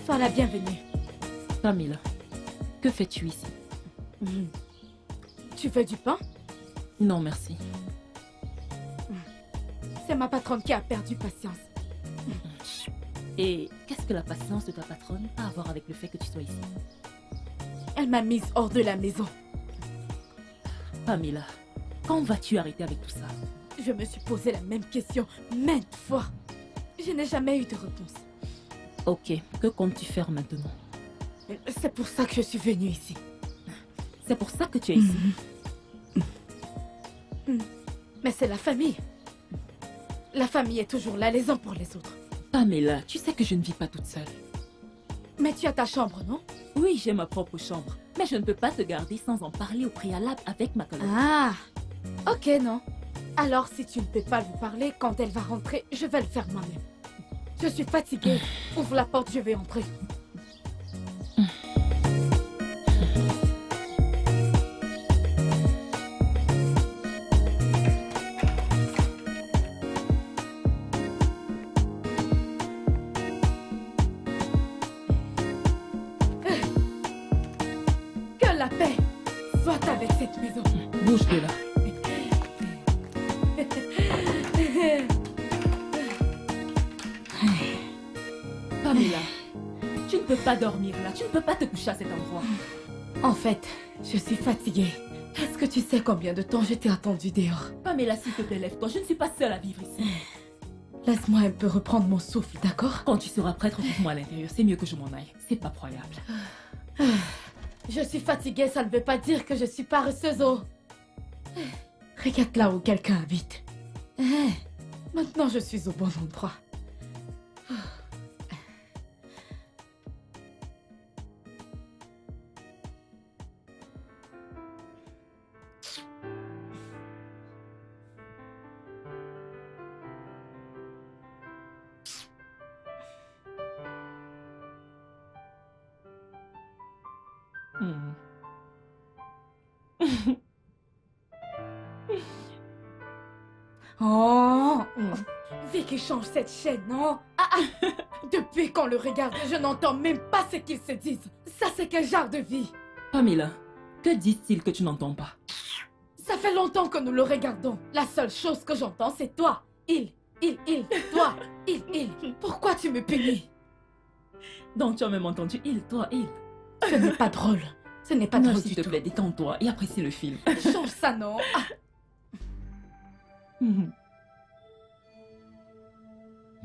Sois la bienvenue. Pamela, que fais-tu ici? Tu veux du pain? Non, merci. C'est ma patronne qui a perdu patience. Et qu'est-ce que la patience de ta patronne a à voir avec le fait que tu sois ici? Elle m'a mise hors de la maison. Pamela, quand vas-tu arrêter avec tout ça? Je me suis posé la même question maintes fois. Je n'ai jamais eu de réponse. Ok, que comptes-tu faire maintenant? C'est pour ça que je suis venue ici. C'est pour ça que tu es ici? Mais c'est la famille. La famille est toujours là les uns pour les autres. Pamela, tu sais que je ne vis pas toute seule. Mais tu as ta chambre, non? Oui, j'ai ma propre chambre. Mais je ne peux pas te garder sans en parler au préalable avec ma collègue. Ah, ok, non. Alors, si tu ne peux pas lui parler, quand elle va rentrer, je vais le faire moi-même. Je suis fatiguée. Ouvre la porte, je vais entrer. Que la paix soit avec cette maison. Bouge de là. Pamela, tu ne peux pas dormir là. Tu ne peux pas te coucher à cet endroit. En fait, je suis fatiguée. Est-ce que tu sais combien de temps je t'ai attendu dehors? Pamela, s'il te plaît, lève-toi. Je ne suis pas seule à vivre ici. Laisse-moi un peu reprendre mon souffle, d'accord? Quand tu seras prête, retrouve-moi à l'intérieur. C'est mieux que je m'en aille. C'est pas croyable. Je suis fatiguée, ça ne veut pas dire que je suis paresseuse. Oh. Regarde là où quelqu'un habite. Maintenant, je suis au bon endroit. Oh, Vicky change cette chaîne, non? Depuis qu'on le regarde, je n'entends même pas ce qu'ils se disent. Ça, c'est quel genre de vie? Pamela, que disent-ils que tu n'entends pas? Ça fait longtemps que nous le regardons. La seule chose que j'entends, c'est toi. Il, toi, il. Pourquoi tu me punis? Donc tu as même entendu il, toi, il. Ce n'est pas drôle. Ce n'est pas Non, drôle s'il du te tout. plaît, détends-toi et apprécie le film. Change ça, non?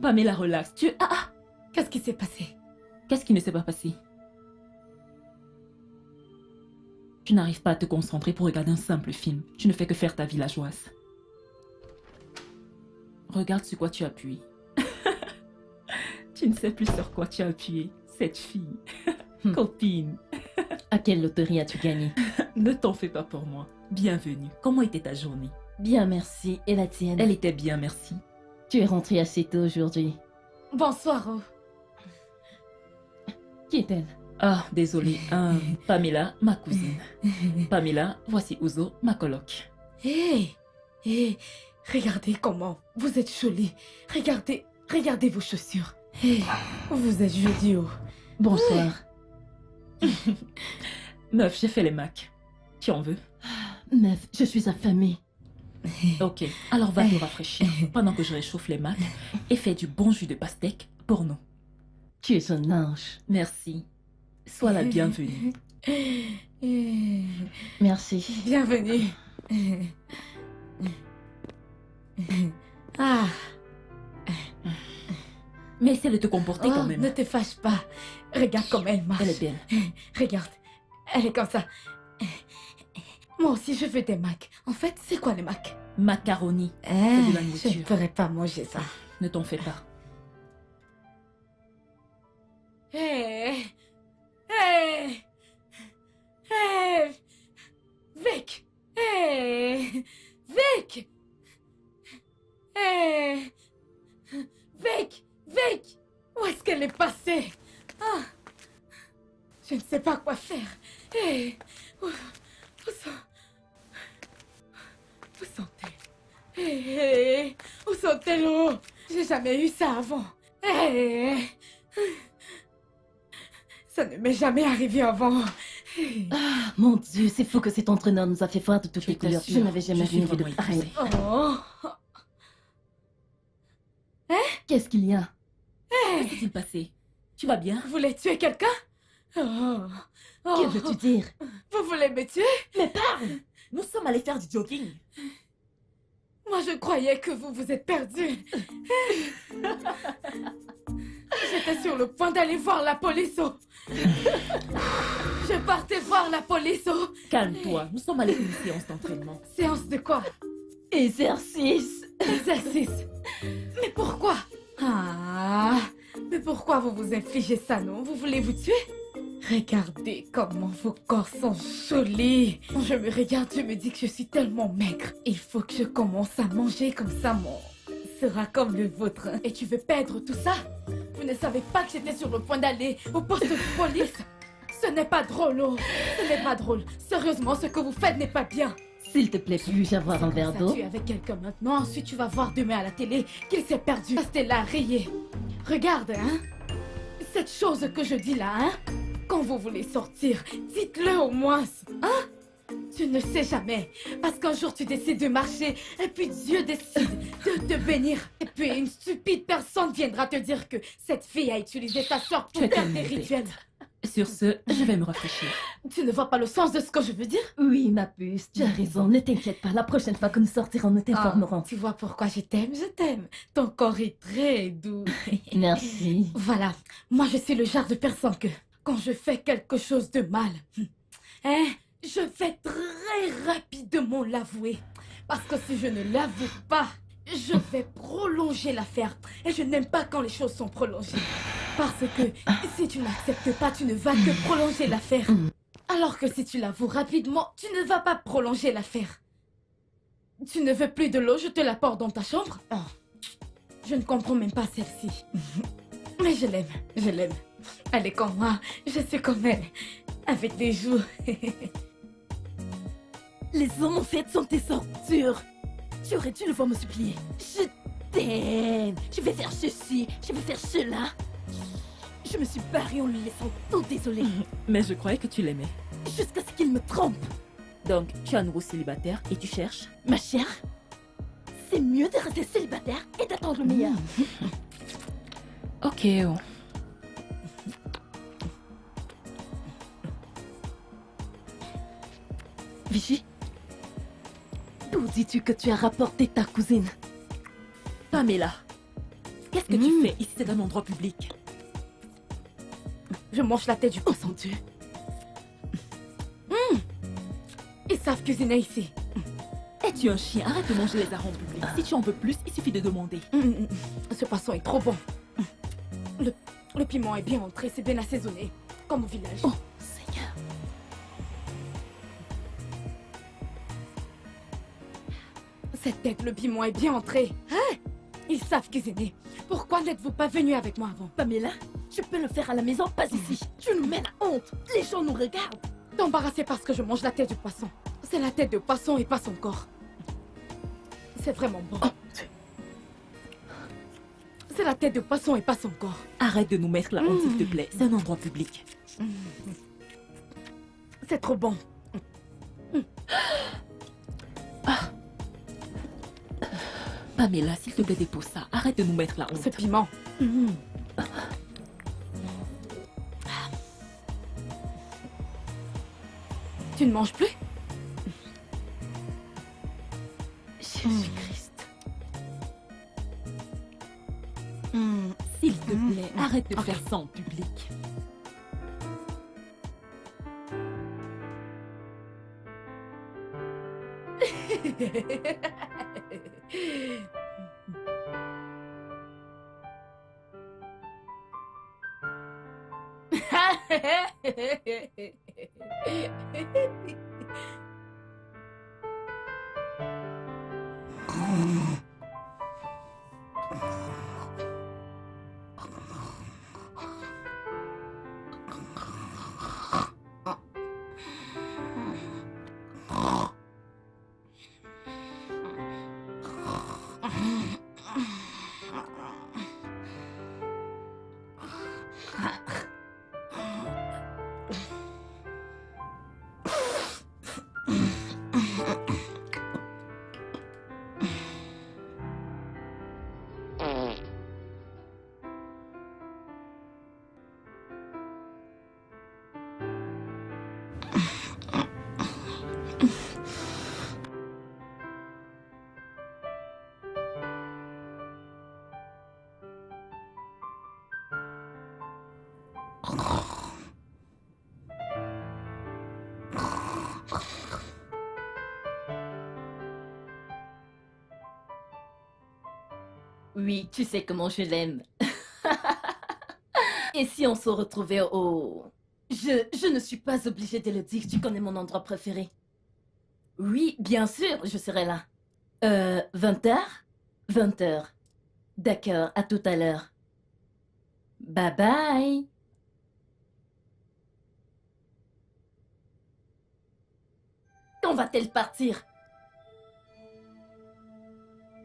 Pamela, relax. Qu'est-ce qui s'est passé? Qu'est-ce qui ne s'est pas passé? Tu n'arrives pas à te concentrer pour regarder un simple film. Tu ne fais que faire ta villageoise. Regarde sur quoi tu appuies. Tu ne sais plus sur quoi tu as appuyé. Cette fille. Copine. À quelle loterie as-tu gagné? Ne t'en fais pas pour moi. Bienvenue. Comment était ta journée? Bien, merci. Et la tienne? Elle était bien, merci. Tu es rentrée assez tôt aujourd'hui. Bonsoir, oh. Qui est-elle? Ah, désolée. Pamela, ma cousine. Pamela, voici Ouzo, ma coloc. Hé, regardez comment vous êtes jolie. Regardez vos chaussures. Vous êtes jolie, oh. Bonsoir. Meuf, j'ai fait les macs. Tu en veux? Meuf, je suis affamée. Ok, alors va te rafraîchir pendant que je réchauffe les macs et fais du bon jus de pastèque pour nous. Tu es un ange. Merci. Sois la bienvenue. Merci. Bienvenue. Ah, Mais essaie de te comporter quand même. ne te fâche pas. Regarde comme elle marche. Elle est belle. Regarde, elle est comme ça. Moi aussi, je veux des macs. En fait, c'est quoi les macs? Macaroni. de la Je nourriture. ne pourrais pas manger ça. Ne t'en fais pas. Hé, Vic, Vic, Vic, où est-ce qu'elle est passée? Ah, je ne sais pas quoi faire. Où sont-elles? Où sont-elles? Oh, j'ai jamais eu ça avant. Ça ne m'est jamais arrivé avant. Ah, mon Dieu, c'est fou que cet entraîneur nous a fait voir de toutes Je les couleurs. t'assure, Je n'avais jamais je suis rien vu de vraiment pareil. épuisée. Oh. Qu'est-ce qu'il y a? Que s'est-il passé? Tu vas bien? Vous voulez tuer quelqu'un? Oh. Oh. Que veux-tu dire? Vous voulez me tuer? Mais parle! Nous sommes allés faire du jogging. Moi, je croyais que vous vous êtes perdu. J'étais sur le point d'aller voir la police. Oh. Je partais voir la police. Oh. Calme-toi, nous sommes allés pour une séance d'entraînement. Séance de quoi? Exercice! Exercice. Mais pourquoi? Ah, mais pourquoi vous vous infligez ça, non? Vous voulez vous tuer? Regardez comment vos corps sont jolis. Quand je me regarde, je me dis que je suis tellement maigre. Il faut que je commence à manger comme ça, mon sera comme le vôtre. Et tu veux perdre tout ça? Vous ne savez pas que j'étais sur le point d'aller au poste de police? Ce n'est pas drôle, oh. Ce n'est pas drôle. Sérieusement, ce que vous faites n'est pas bien. S'il te plaît, puis-je avoir un verre d'eau? Tu es avec quelqu'un maintenant, ensuite tu vas voir demain à la télé qu'il s'est perdu. Restez là, rayé. Regarde, hein. Cette chose que je dis là, hein. Quand vous voulez sortir, dites-le au moins, hein. Tu ne sais jamais. Parce qu'un jour tu décides de marcher, et puis Dieu décide de te bénir. Et puis une stupide personne viendra te dire que cette fille a utilisé ta soeur pour Tu es faire tellement des bête. rituels. Sur ce, je vais me rafraîchir. Tu ne vois pas le sens de ce que je veux dire? Oui, ma puce, tu as raison. Ne t'inquiète pas, la prochaine fois que nous sortirons, nous t'informerons. Tu vois pourquoi je t'aime, je t'aime. Ton corps est très doux. Merci. Voilà, moi je suis le genre de personne que, quand je fais quelque chose de mal, hein, je vais très rapidement l'avouer. Parce que si je ne l'avoue pas, je vais prolonger l'affaire. Et je n'aime pas quand les choses sont prolongées. Parce que si tu n'acceptes pas, tu ne vas que prolonger l'affaire. Alors que si tu l'avoues rapidement, tu ne vas pas prolonger l'affaire. Tu ne veux plus de l'eau, je te l'apporte dans ta chambre. Oh, je ne comprends même pas celle-ci. Mais je l'aime, je l'aime. Elle est comme moi, je suis comme elle. Avec des joues. Les hommes en fait sont des ordures. Tu aurais dû le voir me supplier. Je t'aime. Je vais faire ceci, je vais faire cela. Je me suis barrée en le laissant tout désolé. Mais je croyais que tu l'aimais. Jusqu'à ce qu'il me trompe. Donc, tu es à nouveau célibataire et tu cherches? Ma chère, c'est mieux de rester célibataire et d'attendre le meilleur. Ok, oh. Vichy, d'où dis-tu que tu as rapporté ta cousine? Pamela, qu'est-ce que tu fais ici? C'est un endroit public. Je mange la tête du poisson. Dieu. Ils savent cuisiner ici. Es-tu un chien? Arrête de manger les arômes publics. Si tu en veux plus, il suffit de demander. Ce poisson est trop bon. Le piment est bien entré, c'est bien assaisonné. Comme au village. Oh, Seigneur. Cette tête, le piment est bien entré. Hein? Ils savent cuisiner. Pourquoi n'êtes-vous pas venu avec moi avant? Pamela, tu peux le faire à la maison, pas ici. Tu nous mènes à honte. Les gens nous regardent. T'embarrasser parce que je mange la tête du poisson. C'est la tête de poisson et pas son corps. C'est vraiment bon. C'est la tête de poisson et pas son corps. Arrête de nous mettre la honte, s'il te plaît. C'est un endroit public. C'est trop bon. Pamela, s'il te plaît, dépose ça. Arrête de nous mettre la honte. Ce piment. Tu ne manges plus? Jésus-Christ. S'il te plaît, arrête de faire ça en public. Oui, tu sais comment je l'aime. Et si on se retrouvait au... Je ne suis pas obligée de le dire, tu connais mon endroit préféré. Oui, bien sûr, je serai là. 20h 20h. D'accord, à tout à l'heure. Bye bye. Quand va-t-elle partir?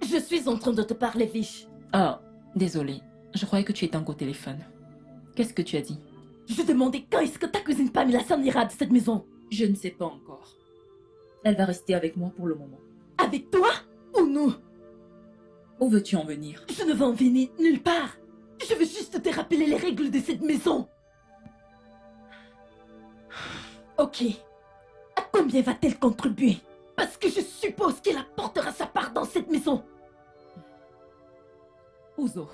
Je suis en train de te parler, Fiche. Ah, désolé. Je croyais que tu étais encore au téléphone. Qu'est-ce que tu as dit? Je demandais quand est-ce que ta cousine Pamela s'en ira de cette maison? Je ne sais pas encore. Elle va rester avec moi pour le moment. Avec toi ou nous? Où veux-tu en venir? Je ne veux en venir nulle part. Je veux juste te rappeler les règles de cette maison. Ok. À combien va-t-elle contribuer? Parce que je suppose qu'elle apportera sa part dans cette maison. Ouzo,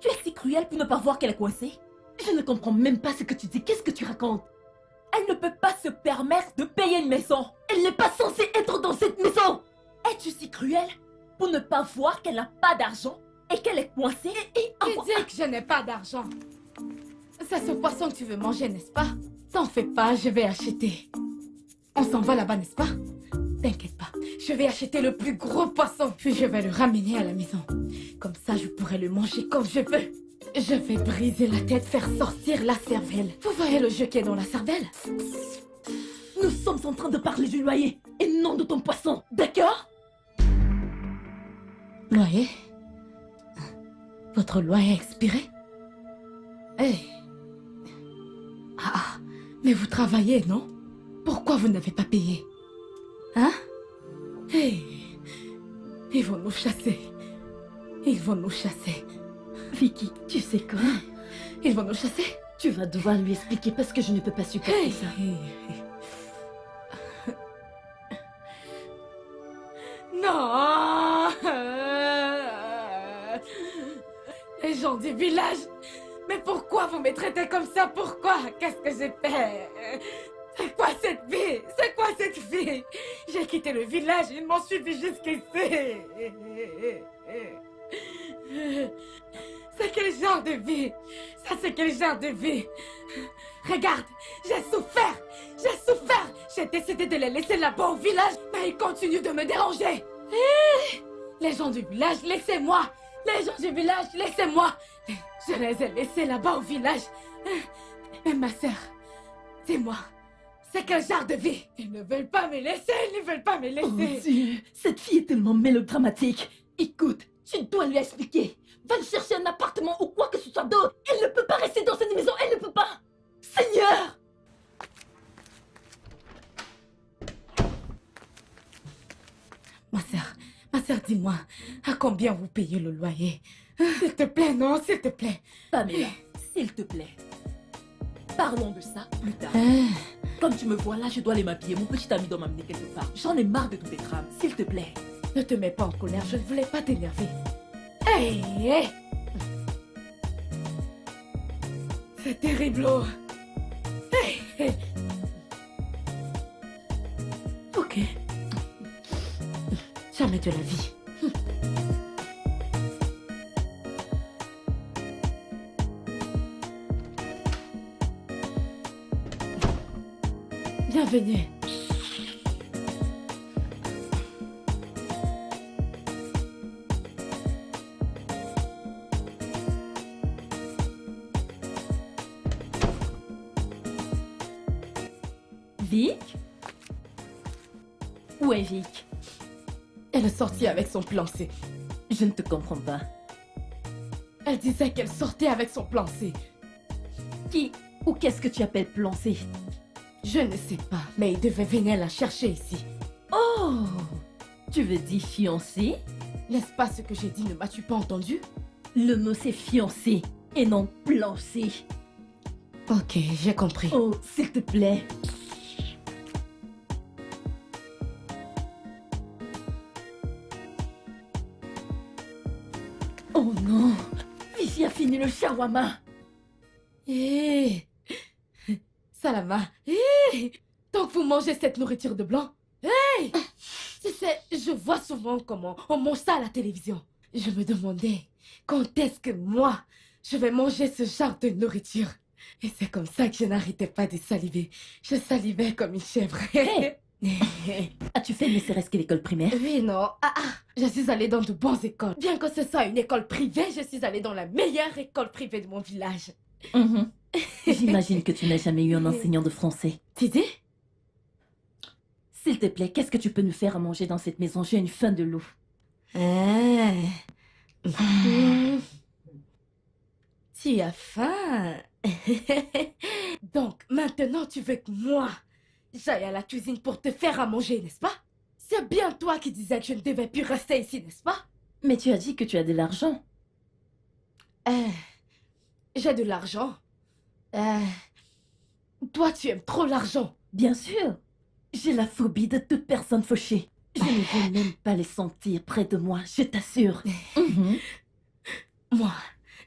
tu es si cruel pour ne pas voir qu'elle est coincée? Je ne comprends même pas ce que tu dis. Qu'est-ce que tu racontes? Elle ne peut pas se permettre de payer une maison. Elle n'est pas censée être dans cette maison. Es-tu si cruel pour ne pas voir qu'elle n'a pas d'argent et qu'elle est coincée? Tu dis que je n'ai pas d'argent. C'est ce poisson que tu veux manger, n'est-ce pas? T'en fais pas, je vais acheter. On s'en va là-bas, n'est-ce pas? T'inquiète pas, je vais acheter le plus gros poisson, puis je vais le ramener à la maison. Comme ça, je pourrai le manger comme je veux. Je vais briser la tête, faire sortir la cervelle. Vous voyez le jeu qui est dans la cervelle? Nous sommes en train de parler du loyer et non de ton poisson, d'accord? Loyer? Votre loyer a expiré? Hey. Ah, mais vous travaillez, non? Pourquoi vous n'avez pas payé? Hein? Hey. Ils vont nous chasser. Ils vont nous chasser. Vicky, tu sais quoi? Ils vont nous chasser? Tu vas devoir lui expliquer parce que je ne peux pas supporter ça. Non! Les gens du village! Mais pourquoi vous me traitez comme ça? Pourquoi? Qu'est-ce que j'ai fait? C'est quoi cette vie? C'est quoi cette vie? J'ai quitté le village, ils m'ont suivi jusqu'ici. C'est quel genre de vie? Ça, c'est quel genre de vie? Regarde, j'ai souffert! J'ai souffert! J'ai décidé de les laisser là-bas au village, mais ils continuent de me déranger. Les gens du village, laissez-moi! Les gens du village, laissez-moi! Je les ai laissés là-bas au village. Mais ma sœur, dis-moi, c'est quel genre de vie? Ils ne veulent pas me laisser, ils ne veulent pas me Oh laisser. Dieu, cette fille est tellement mélodramatique. Écoute, tu dois lui expliquer. Va lui chercher un appartement ou quoi que ce soit d'autre. Elle ne peut pas rester dans cette maison, elle ne peut pas. Seigneur! Ma sœur, dis-moi, à combien vous payez le loyer? S'il te plaît, non, s'il te plaît. Pamela, s'il te plaît. Parlons de ça plus tard. Comme tu me vois là, je dois aller m'habiller. Mon petit ami doit m'amener quelque part. J'en ai marre de toutes tes drames, s'il te plaît. Ne te mets pas en colère, je ne voulais pas t'énerver. Hey, hey. C'est terrible. Oh. Hey, hey. Ok. Jamais de la vie. Bienvenue. Vic? Où est Vic? Elle est sortie avec son plan C. Je ne te comprends pas. Elle disait qu'elle sortait avec son plan C. Qui ou qu'est-ce que tu appelles plan C? Je ne sais pas, mais il devait venir la chercher ici. Oh! Tu veux dire fiancé? N'est-ce pas ce que j'ai dit? Ne m'as-tu pas entendu? Le mot c'est fiancé et non plan C. Ok, j'ai compris. Oh, s'il te plaît. Oh non! Vicky a fini le shawarma! Hé Salama, donc vous mangez cette nourriture de blanc? Tu sais, je vois souvent comment on mange ça à la télévision. je me demandais quand est-ce que moi, je vais manger ce genre de nourriture. Et c'est comme ça que je n'arrêtais pas de saliver. Je salivais comme une chèvre. Hey! As-tu fait ne serait-ce que l'école primaire? Oui, non. Je suis allée dans de bonnes écoles. Bien que ce soit une école privée, je suis allée dans la meilleure école privée de mon village. Mhm. J'imagine que tu n'as jamais eu un enseignant de français. Tu dis? S'il te plaît, qu'est-ce que tu peux nous faire à manger dans cette maison? J'ai une faim de loup. Tu as faim. Donc, maintenant, tu veux que moi, j'aille à la cuisine pour te faire à manger, n'est-ce pas? C'est bien toi qui disais que je ne devais plus rester ici, n'est-ce pas? Mais tu as dit que tu as de l'argent. J'ai de l'argent. Toi, tu aimes trop l'argent. Bien sûr. J'ai la phobie de toute personne fauchée. Je ne veux même pas les sentir près de moi, je t'assure. Mhm. Moi,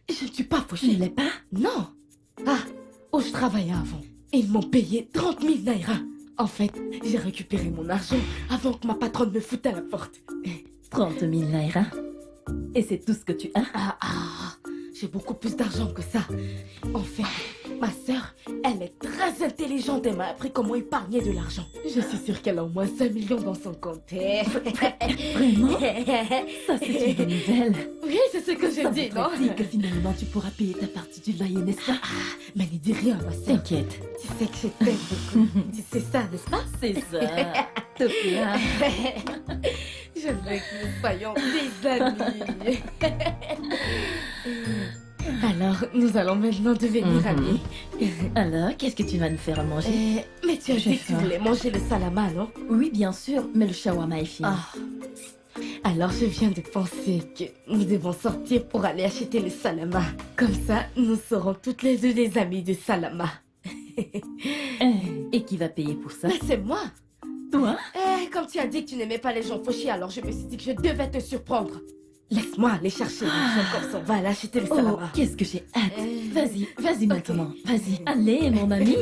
je ne suis pas Tu fauchée. ne l'es pas? Non. Où je travaillais avant. Ils m'ont payé 30 000 naira. En fait, j'ai récupéré mon argent avant que ma patronne me foute à la porte. 30 000 naira. Et c'est tout ce que tu as? J'ai beaucoup plus d'argent que ça. En fait, ma sœur, elle est très intelligente et m'a appris comment épargner de l'argent. Je suis sûre qu'elle a au moins 5 millions dans son compte. Vraiment? Ça, c'est une bonne nouvelle. Oui, c'est ce que j'ai Ça dit, non? voudrait dire que finalement, tu pourras payer ta partie du loyer, n'est-ce pas? Mais ne dis rien, ma sœur. T'inquiète. Tu sais que je t'aime beaucoup. Tu sais ça, n'est-ce pas? C'est ça. Te plaît. Je veux que nous soyons des amis. Alors, nous allons maintenant devenir amis. Alors, qu'est-ce que tu vas nous faire à manger? Mais tu as J'ai dit que tu faim. voulais manger le salama, non? Oui, bien sûr, mais le shawarma est fini. Alors je viens de penser que nous devons sortir pour aller acheter le salama. Comme ça, nous serons toutes les deux des amies de salama. Et qui va payer pour ça? Mais c'est moi. Toi? Comme tu as dit que tu n'aimais pas les gens fauchés, alors je me suis dit que je devais te surprendre. Laisse-moi aller chercher l'argent comme ça. On va aller acheter le Oh, salama. qu'est-ce que j'ai hâte. Vas-y. Vas-y maintenant. Vas-y. Allez, mon ami.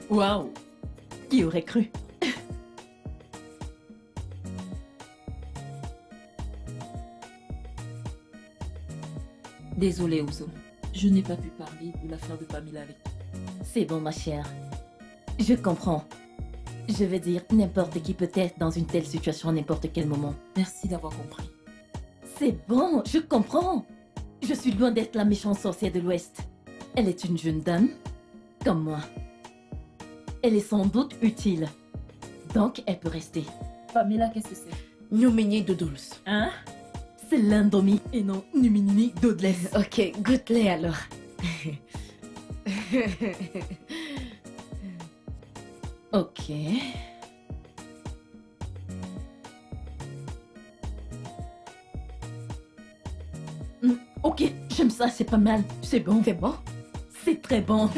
Waouh. Qui aurait cru? Désolée, Ouzo. Je n'ai pas pu parler de l'affaire de Pamela avec toi. C'est bon, ma chère. Je comprends. Je veux dire, n'importe qui peut être dans une telle situation à n'importe quel moment. Merci d'avoir compris. C'est bon, je comprends. Je suis loin d'être la méchante sorcière de l'Ouest. Elle est une jeune dame, comme moi. Elle est sans doute utile. Donc, elle peut rester. Pamela, qu'est-ce que c'est? Numini Doodles. Hein? C'est l'indomie et non Numinini Doodless. Ok, goûte-les alors. Ok. Ok, j'aime ça, c'est pas mal. C'est bon. C'est bon? C'est très bon.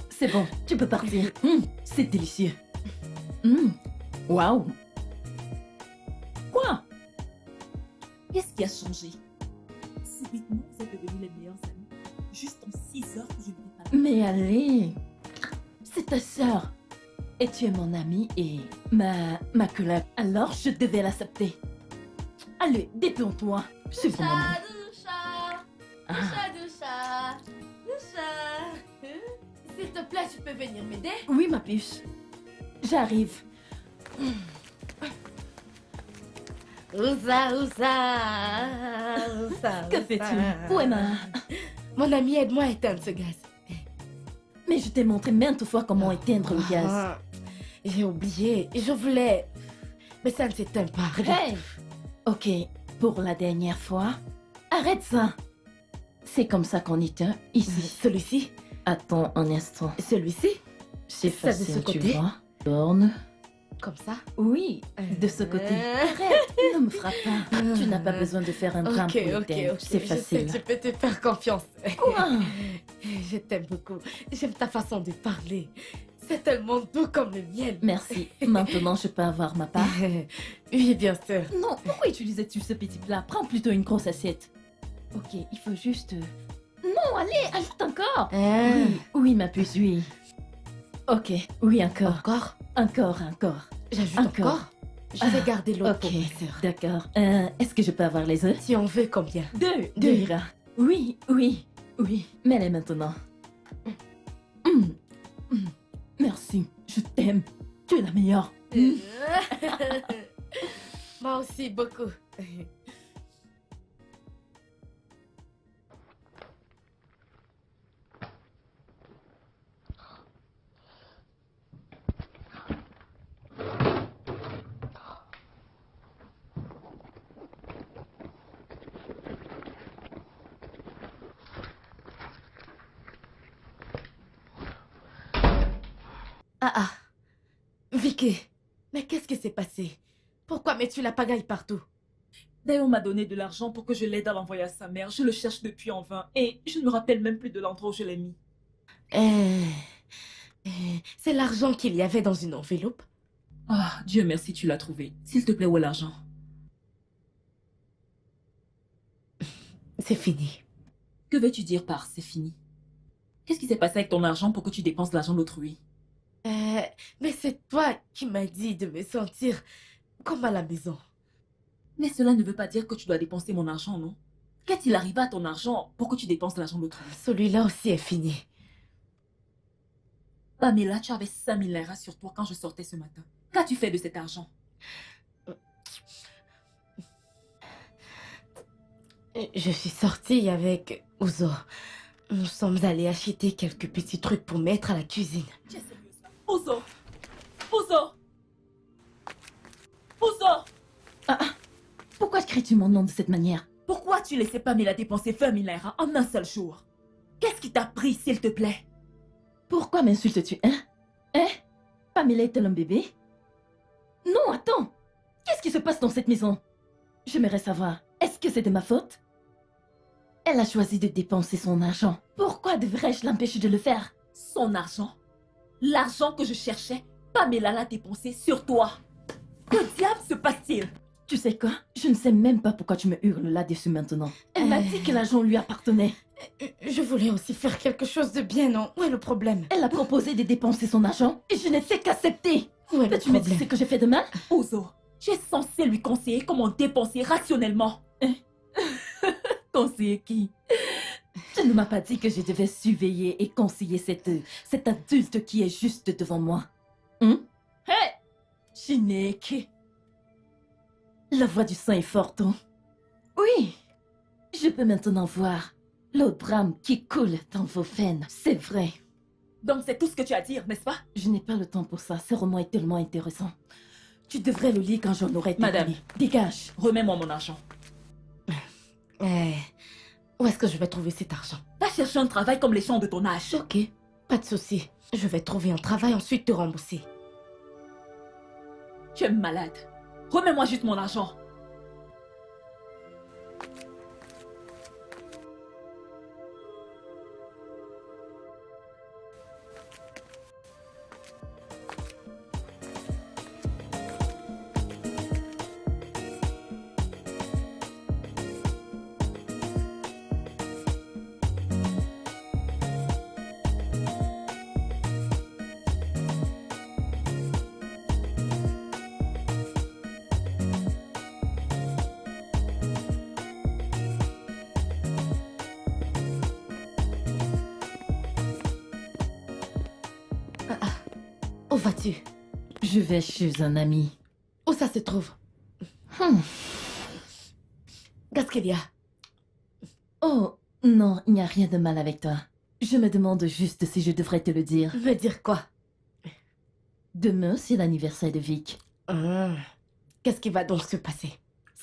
C'est bon, tu peux partir. C'est délicieux. Waouh. Quoi? Qu'est-ce qui a changé? Subitement, vous êtes devenus les meilleurs amis. Juste en 6 heures que je ne t'ai pas. Mais allez, c'est ta sœur. Et tu es mon amie et ma collègue. Alors je devais l'accepter. Allez, détends-toi. C'est mon maman. S'il te plaît, tu peux venir m'aider? Oui, ma puce. J'arrive. Ouza. Que fais-tu? Où est Mon ami, aide-moi à éteindre ce gaz. Mais je t'ai montré maintes fois comment éteindre le gaz. J'ai oublié. Je voulais... Mais ça ne s'éteint pas. Regarde. Hey! Ok, pour la dernière fois, arrête ça. C'est comme ça qu'on éteint ici. Celui-ci? Attends un instant. Celui-ci? C'est Ça, de ce facile, tu côté? vois. Borne. Comme ça? Oui, de ce côté. Arrête, ne me frappe pas. Tu n'as pas besoin de faire un drame Ok, pour ok. l'éteindre. C'est Je facile. sais, tu peux te faire confiance. Quoi? Je t'aime beaucoup. J'aime ta façon de parler. C'est tellement doux comme le miel. Merci. Maintenant, je peux avoir ma part? Oui, bien sûr. Non, pourquoi utilisais-tu ce petit plat? Prends plutôt une grosse assiette. Ok, il faut juste... Non, allez, ajoute encore. Oui, oui, ma puce, oui. Ok, oui, encore. Encore? Encore, encore. J'ajoute Encore. encore. Je vais garder l'autre pour Ok, ma sœur. d'accord. Est-ce que je peux avoir les œufs? Si on veut, combien? Deux ira. Oui, oui, oui. Mets-les maintenant. Merci, je t'aime. Tu es la meilleure. Moi aussi, beaucoup. Ah. Vicky, mais qu'est-ce qui s'est passé? Pourquoi mets-tu la pagaille partout? D'ailleurs, on m'a donné de l'argent pour que je l'aide à l'envoyer à sa mère. Je le cherche depuis en vain et je ne me rappelle même plus de l'endroit où je l'ai mis. C'est l'argent qu'il y avait dans une enveloppe? Ah, Dieu merci, tu l'as trouvé. S'il te plaît, où est l'argent? C'est fini. Que veux-tu dire par c'est fini? Qu'est-ce qui s'est passé avec ton argent pour que tu dépenses l'argent d'autrui? Mais c'est toi qui m'as dit de me sentir comme à la maison. Mais cela ne veut pas dire que tu dois dépenser mon argent, non? Qu'est-il arrivé à ton argent pour que tu dépenses l'argent d'autrui? Celui-là aussi est fini. Pamela, tu avais 5000 naira sur toi quand je sortais ce matin. Qu'as-tu fait de cet argent? Je suis sortie avec Ouzo. Nous sommes allés acheter quelques petits trucs pour mettre à la cuisine. Tu es sérieuse là? Ouzo! Ouzo! Ouzo! Pourquoi cries-tu mon nom de cette manière? Pourquoi tu laissais Pamela dépenser 20 000 naira en un seul jour? Qu'est-ce qui t'a pris, s'il te plaît? Pourquoi m'insultes-tu, hein? Hein? Pamela est-elle un bébé? Non, attends! Qu'est-ce qui se passe dans cette maison? J'aimerais savoir, est-ce que c'est de ma faute? Elle a choisi de dépenser son argent. Pourquoi devrais-je l'empêcher de le faire? Son argent? L'argent que je cherchais, Pamela l'a dépensé sur toi. Que diable se passe-t-il? Tu sais quoi? Je ne sais même pas pourquoi tu me hurles là-dessus maintenant. Elle m'a dit que l'argent lui appartenait. Je voulais aussi faire quelque chose de bien, non? Où est le problème? Elle a proposé de dépenser son argent et je n'ai fait qu'accepter. Où est le Peux-tu me dire problème? ce que j'ai fait de mal? Ouzo, tu es censé lui conseiller comment dépenser rationnellement. Conseiller qui? Tu ne m'as pas dit que je devais surveiller et conseiller cet adulte qui est juste devant moi. Hé! Chineke! La voix du sang est forte, hein? Oui! Je peux maintenant voir l'eau de brame qui coule dans vos veines. C'est vrai. Donc c'est tout ce que tu as à dire, n'est-ce pas? Je n'ai pas le temps pour ça. Ce roman est tellement intéressant. Tu devrais le lire quand j'en aurai Madame. terminé. Dégage! Remets-moi mon argent. Où est-ce que je vais trouver cet argent? Va chercher un travail comme les gens de ton âge. Ok, pas de souci. Je vais trouver un travail, ensuite te rembourser. Tu es malade. Remets-moi juste mon argent. Où vas-tu? Je vais chez un ami. Où ça se trouve? Qu'est-ce qu'il y a? Oh, non, il n'y a rien de mal avec toi. Je me demande juste si je devrais te le dire. Me dire quoi? Demain, c'est l'anniversaire de Vic. Qu'est-ce qui va donc se passer?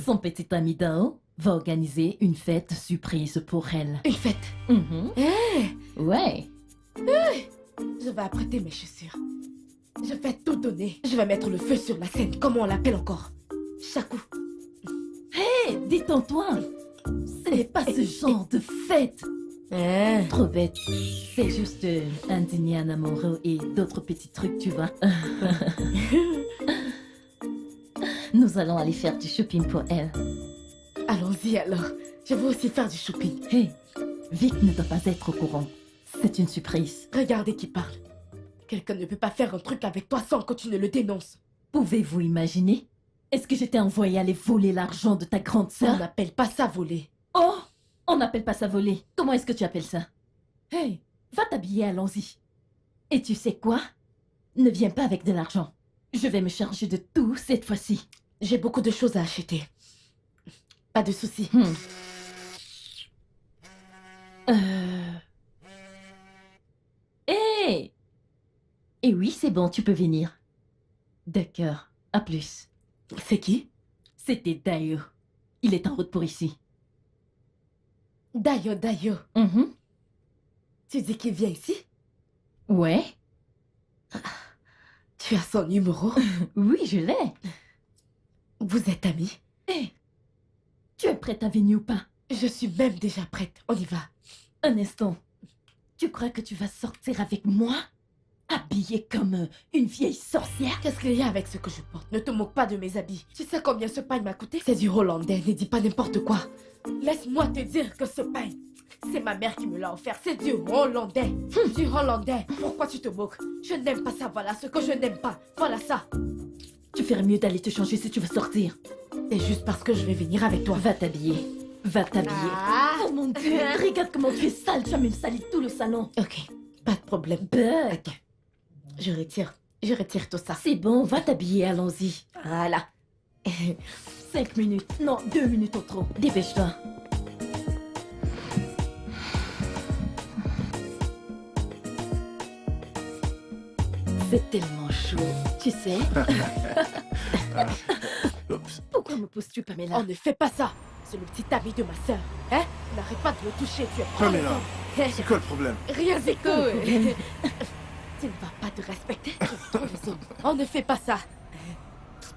Son petit ami Dao va organiser une fête surprise pour elle. Une fête? Ouais. Je vais apprêter mes chaussures. Je vais tout donner. Je vais mettre le feu sur la scène. Comment on l'appelle encore? Chakou. Hé, détends-toi. Ce n'est pas ce genre de fête. Trop bête. C'est juste un dîner en amoureux et d'autres petits trucs, tu vois. Nous allons aller faire du shopping pour elle. Allons-y alors. Je veux aussi faire du shopping. Hé, Vic ne doit pas être au courant. C'est une surprise. Regardez qui parle. Quelqu'un ne peut pas faire un truc avec toi sans que tu ne le dénonces. Pouvez-vous imaginer? Est-ce que je t'ai envoyé aller voler l'argent de ta grande On sœur? n'appelle pas ça voler. Oh! On n'appelle pas ça voler. Comment est-ce que tu appelles ça? Hey, va t'habiller, allons-y. Et tu sais quoi? Ne viens pas avec de l'argent. Je vais me charger de tout cette fois-ci. J'ai beaucoup de choses à acheter. Pas de soucis. Hey! Et oui, c'est bon, tu peux venir. D'accord, à plus. C'est qui? C'était Dayo. Il est en route pour ici. Dayo, Dayo. Mhm. Tu dis qu'il vient ici? Ouais? Tu as son numéro? Oui, je l'ai. Vous êtes amis? Hé! Tu es prête à venir ou pas? Je suis même déjà prête. On y va. Un instant. Tu crois que tu vas sortir avec moi? Habillée comme une vieille sorcière? Qu'est-ce qu'il y a avec ce que je porte? Ne te moque pas de mes habits. Tu sais combien ce pain m'a coûté? C'est du hollandais, ne dis pas n'importe quoi. Laisse-moi te dire que ce pain, c'est ma mère qui me l'a offert. C'est du hollandais. Du hollandais. Pourquoi tu te moques? Je n'aime pas ça, voilà ce que je n'aime pas. Voilà ça. Tu ferais mieux d'aller te changer si tu veux sortir. C'est juste parce que je vais venir avec toi. Va t'habiller. Va t'habiller. Ah. Oh mon Dieu, regarde comment tu es sale. Tu as même sali tout le salon. Ok, pas de problème. Bug. Je retire tout ça. C'est bon, va t'habiller, allons-y. Voilà. 5 minutes. Non, 2 minutes au trop. Dépêche-toi. C'est tellement chaud, tu sais. Oups. Pourquoi me pousses-tu, Pamela? On ne fait pas ça. C'est le petit ami de ma sœur. Hein? N'arrête pas de le toucher, tu es Pamela, provoquant. c'est quoi le problème? Rien, Zeko. Tu ne vas pas te respecter. Tu es trop raison. On ne fait pas ça.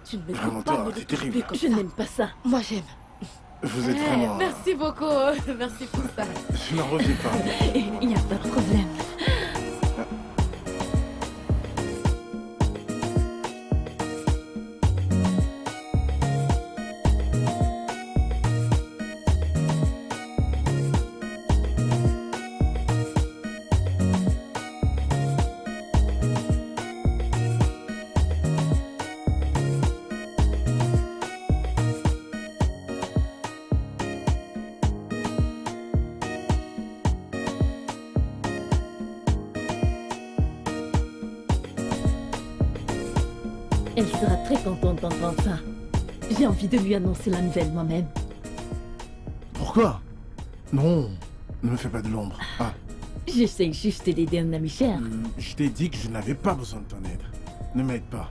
Tu ne me Vraiment, dis pas toi, de t'es le terrible. toucher comme Je ça. n'aime pas ça. Moi, j'aime. Vous êtes vraiment... Merci beaucoup. Merci pour ça. Je n'en reviens pas. Il n'y a pas de problème. Elle sera très contente d'entendre ça. J'ai envie de lui annoncer la nouvelle moi-même. Pourquoi? Non, ne me fais pas de l'ombre. Ah, J'essaie juste d'aider un ami cher. je t'ai dit que je n'avais pas besoin de ton aide. Ne m'aide pas.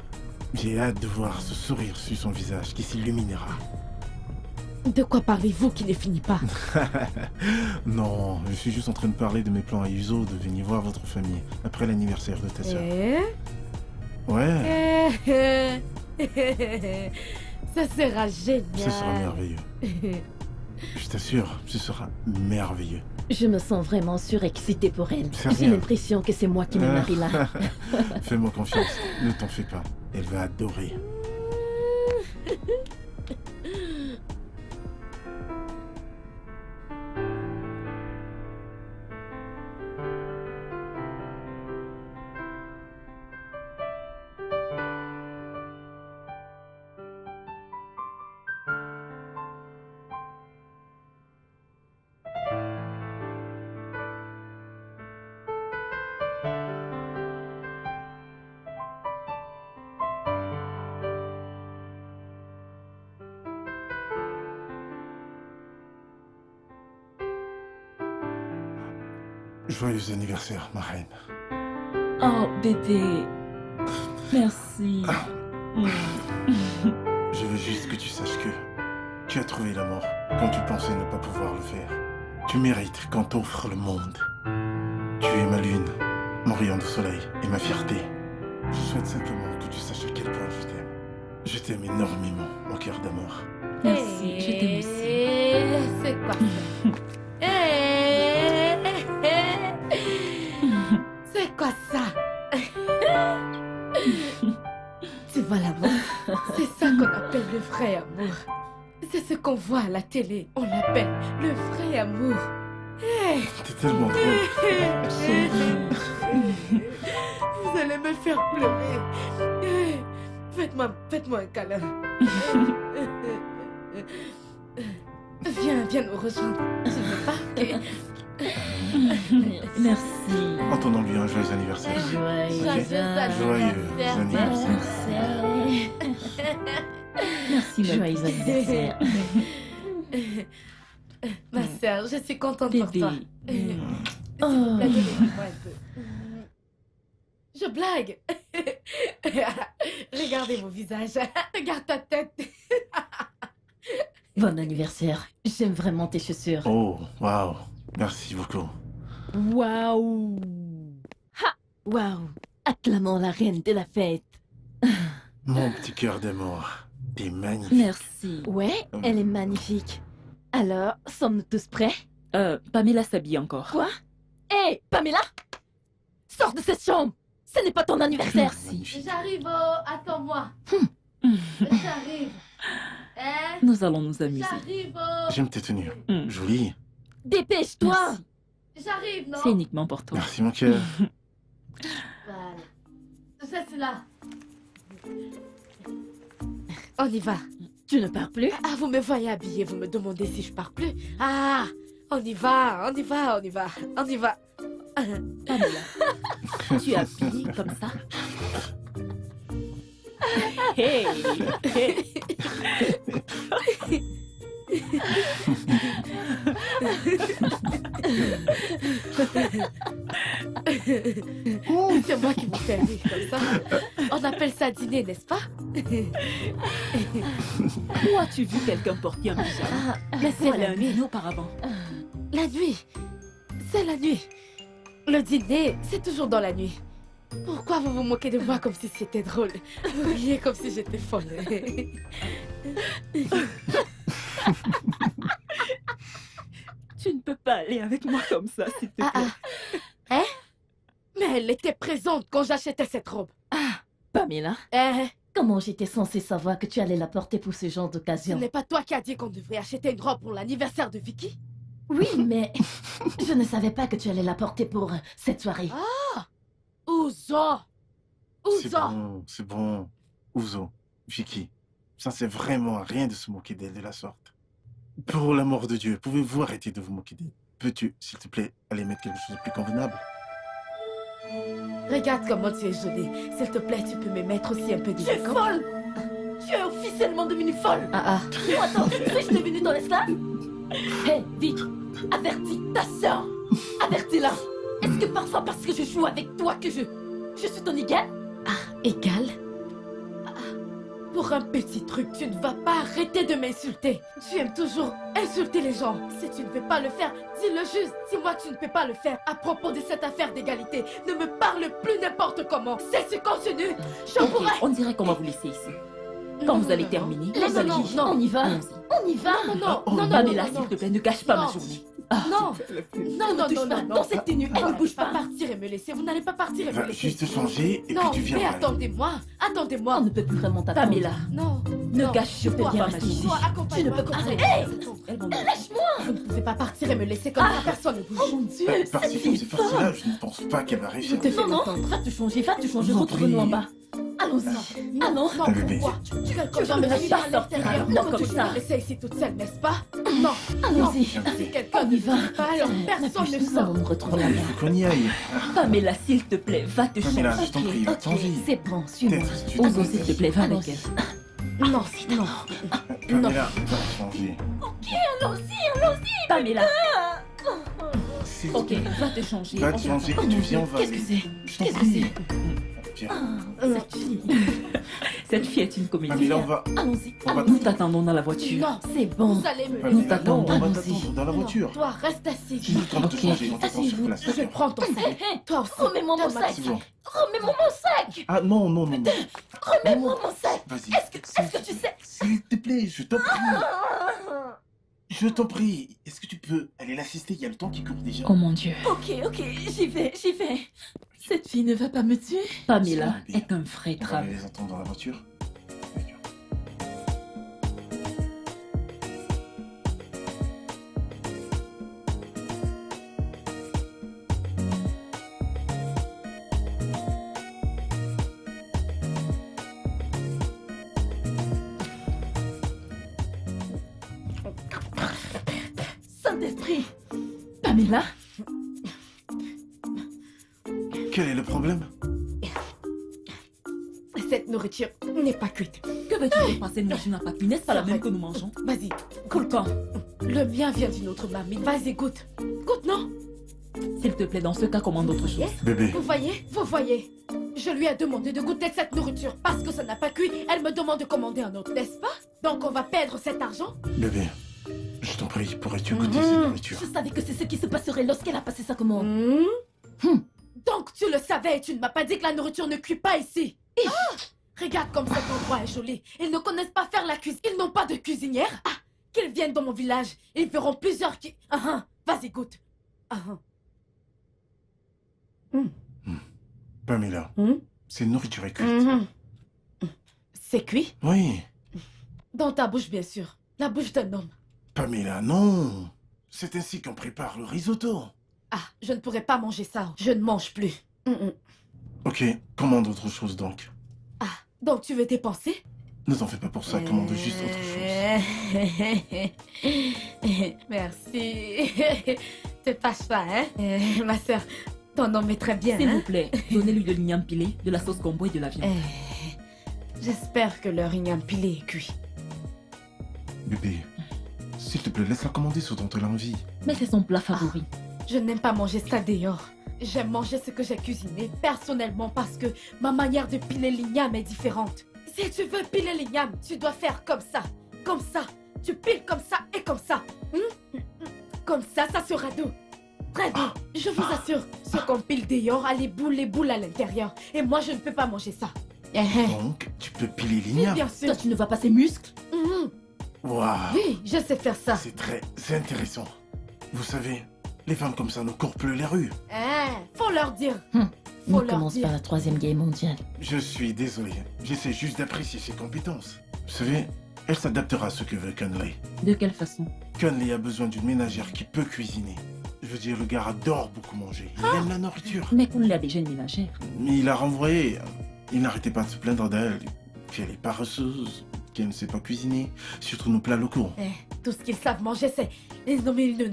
J'ai hâte de voir ce sourire sur son visage qui s'illuminera. De quoi parlez-vous qui ne finit pas? Non, je suis juste en train de parler de mes plans à Yuzo de venir voir votre famille après l'anniversaire de ta sœur. Ouais, Ça sera génial. ce sera merveilleux. Je t'assure, ce sera merveilleux. Je me sens vraiment surexcitée pour elle. C'est J'ai rien. l'impression que c'est moi qui me marie là. Fais-moi confiance, ne t'en fais pas. Elle va adorer. Joyeux anniversaire, ma reine. Oh bébé. Merci. Je veux juste que tu saches que tu as trouvé la mort quand tu pensais ne pas pouvoir le faire. Tu mérites qu'on t'offre le monde. Tu es ma lune, mon rayon de soleil et ma fierté. Je souhaite simplement que tu saches à quel point je t'aime. Je t'aime énormément, mon cœur d'amour. Merci, je t'aime aussi. C'est quoi ça? C'est quoi ça? Tu vois l'amour? C'est ça qu'on appelle le vrai amour. C'est ce qu'on voit à la télé. On l'appelle le vrai amour. T'es tellement drôle. Chérie. Vous allez me faire pleurer. Faites-moi un câlin. Viens nous rejoindre. Je veux pas que... Merci. Entendons-lui un joyeux anniversaire. Joyeux Joyeux anniversaire. Merci, joyeux anniversaire. Ma sœur, je suis contente pour toi. Bébé. S'il vous plaît, donnez-moi un peu. Je blague. Regardez mon visage. Regarde ta tête. Bon anniversaire. J'aime vraiment tes chaussures. Oh, waouh. Merci beaucoup. Waouh. Ha. Waouh. Acclamons la reine de la fête. Mon petit cœur d'amour. T'es magnifique. Merci. Ouais, elle est magnifique. Alors, sommes-nous tous prêts? Pamela s'habille encore. Quoi? Hé, Pamela! Sors de cette chambre! Ce n'est pas ton anniversaire! Magnifique. J'arrive, attends-moi. J'arrive. Hein? Nous allons nous amuser. J'arrive. J'aime tes tenues. Hmm. Jolie. Dépêche-toi! Merci. J'arrive, non? C'est uniquement pour toi. Merci, mon cœur. Voilà. Je suis là. On y va. Tu ne pars plus? Ah, vous me voyez habillée, vous me demandez si je pars plus. Ah, on y va. Pamela, tu es habillée comme ça? Hey, hey. C'est moi qui vous fais rire comme ça. On appelle ça dîner, n'est-ce pas? Où as-tu vu quelqu'un porter un pyjama? Mais c'est Voilà la un nuit. dîner auparavant. La nuit. C'est la nuit. Le dîner, c'est toujours dans la nuit. Pourquoi vous vous moquez de moi comme si c'était drôle? Vous riez comme si j'étais folle. Tu ne peux pas aller avec moi comme ça, s'il te plaît. Hein? Mais elle était présente quand j'achetais cette robe. Pamela? Hein? Comment j'étais censée savoir que tu allais la porter pour ce genre Ce d'occasion? n'est pas toi qui as dit qu'on devrait acheter une robe pour l'anniversaire de Vicky? Oui, mais je ne savais pas que tu allais la porter pour cette soirée. Ouzo! C'est bon. Ouzo, Vicky, ça c'est vraiment rien de se moquer d'elle de la sorte. Pour l'amour de Dieu, pouvez-vous arrêter de vous moquer d'elle? Peux-tu, s'il te plaît, aller mettre quelque chose de plus convenable? Regarde comment tu es jolie. S'il te plaît, tu peux me mettre aussi un peu de Tu es make-up? folle! Tu es officiellement devenue folle! Ah. Moi, attends, suis-je devenue ton esclave? Hé, Vic, avertis ta sœur! Avertis-la! Est-ce que parfois parce que je joue avec toi que je suis ton égal? Égal? Pour un petit truc, tu ne vas pas arrêter de m'insulter. Tu aimes toujours insulter les gens. Si tu ne veux pas le faire, dis-le juste. Dis-moi que tu ne peux pas le faire. À propos de cette affaire d'égalité, ne me parle plus n'importe comment. C'est ce contenu. Je Ok, pourrais... on dirait qu'on va vous laisser ici. Quand vous allez terminer, Non, vous non, allez non, dire. non. On y va! Allons-y. On y va! Non, Pamela, s'il te plaît, ne gâche pas ma Non. journée. Non, non, touche pas dans cette tenue, elle ne bouge pas. partir et me laisser. Vous n'allez pas partir et me Va laisser. juste changer et Non, puis tu viens. mais Marie. attendez-moi. On Attendez-moi. ne peut plus vraiment t'attendre. Pamela, Non. ne non. gâche surtout Toi, pas ma reste journée. Toi, accompagne-moi. Tu ne peux comprendre. Hey, Elle va me- vous ne pouvez pas partir et me laisser comme ça. Personne ne bouge. Oh mon Dieu! Parti comme c'est parti là, je ne pense pas qu'elle va Je réussir. te fais Non, non, entendre. va te changer, vous en retrouve-nous en prie. bas. Allons-y. Allons. Non, Un bébé. pourquoi? Quelqu'un va veux me me laisser pas à l'intérieur. sortir, Non, comme tu ça. vas me laisser ici toute seule, n'est-ce pas? Non, Allons-y. Viens, bébé. si quelqu'un On ne y va. dit pas, alors personne ne Nous allons sort. nous retrouver Il là-bas. faut qu'on y aille. Pamela, s'il te plaît, va te changer. Pamela, je t'en prie, va te changer. C'est bon, suis-moi. Peut-être tu Ozo, s'il te plaît, va avec Allons-y. elle. Non, non. Pamela, va te changer. Pamela, S'il te ok, plaît. va te changer. Va te changer et tu viens, on va. Qu'est-ce que c'est? Je t'en Qu'est-ce que prie. c'est? Viens. Cette fille est une comédienne. Pamela, on va. Allons-y. On va. Nous t'attendons dans la voiture. Non, C'est bon. vous allez me Pamela, laisser. Nous t'attendons. non, on va Allons-y. t'attendre dans la voiture. Non, toi, reste assis. J'ai le temps de te Ok. changer, on t'attend sur Asseyez-vous. place. Je prends ton sac. Toi aussi. Remets-moi mon Donne-moi sac. C'est bon. Remets-moi mon sac. Ah non, non, non, non. Remets-moi mon sac. Vas-y. Est-ce que tu sais? S'il te plaît, je t'en prie. Je t'en prie. Est-ce que tu peux aller l'assister? Il y a le temps qui court déjà. Oh mon Dieu. Ok, j'y vais. Cette fille ne va pas me tuer. Pamela C'est bon, est un vrai On va drame. aller les entendre dans la voiture. Voiture. Saint-Esprit. Pamela, Quel est le problème? Cette nourriture n'est pas cuite. Que veux-tu dire par cette nourriture n'a pas cuit? N'est-ce pas la même que nous mangeons? Vas-y, Colcan, le mien vient d'une autre marmite. Vas-y, goûte. Goûte, non? s'il te plaît, dans ce cas, commande autre chose. Bébé, Vous voyez? Vous voyez? Je lui ai demandé de goûter cette nourriture parce que ça n'a pas cuit. Elle me demande de commander un autre, n'est-ce pas? Donc on va perdre cet argent? bébé, je t'en prie, pourrais-tu goûter cette nourriture? je savais que c'est ce qui se passerait lorsqu'elle a passé sa commande. Donc tu le savais et tu ne m'as pas dit que la nourriture ne cuit pas ici. Ah! Regarde comme cet endroit est joli. Ils ne connaissent pas faire la cuisine. Ils n'ont pas de cuisinière. Ah! Qu'ils viennent dans mon village. Ils verront plusieurs qui... Vas-y, goûte. Pamela, cette nourriture est cuite. C'est cuit? Oui. Dans ta bouche, bien sûr. La bouche d'un homme. Pamela, non. C'est ainsi qu'on prépare le risotto. Ah, je ne pourrais pas manger ça. Je ne mange plus. Ok, commande autre chose donc. Ah, donc tu veux dépenser? Ne t'en fais pas pour ça, commande juste autre chose. Merci. Te fâche pas, hein? Ma soeur, ton nom est très bien, S'il hein? vous plaît, donnez-lui de l'igname pilé, de la sauce gombo et de la viande. J'espère que leur igname pilé est cuit. Bébé, s'il te plaît, laisse-la commander ce dont elle a envie. Mais c'est son plat favori. Je n'aime pas manger ça dehors. J'aime manger ce que j'ai cuisiné personnellement parce que ma manière de piler l'igname est différente. Si tu veux piler l'igname, tu dois faire comme ça. Comme ça. Tu piles comme ça et comme ça. Comme ça, ça sera doux. Très doux. Je vous assure, ce qu'on pile dehors a les boules à l'intérieur. Et moi, je ne peux pas manger ça. Donc, tu peux piler Oui, l'igname. bien sûr. Toi, tu ne vois pas ses muscles? Waouh, Oui, je sais faire ça. c'est très intéressant. Vous savez, les femmes comme ça nous courent plus les rues. Faut leur dire. On Faut leur commence dire. par la troisième guerre mondiale. Je suis désolé, j'essaie juste d'apprécier ses compétences. Vous savez, elle s'adaptera à ce que veut Conley. De quelle façon? Conley a besoin d'une ménagère qui peut cuisiner. Je veux dire, le gars adore beaucoup manger. Il aime la nourriture. Mais qu'on l'a déjà une ménagère. Mais il a renvoyé. Il n'arrêtait pas de se plaindre d'elle. Puis elle est paresseuse, qu'elle ne sait pas cuisiner. Surtout nos plats locaux. Tout ce qu'ils savent manger, c'est les nominés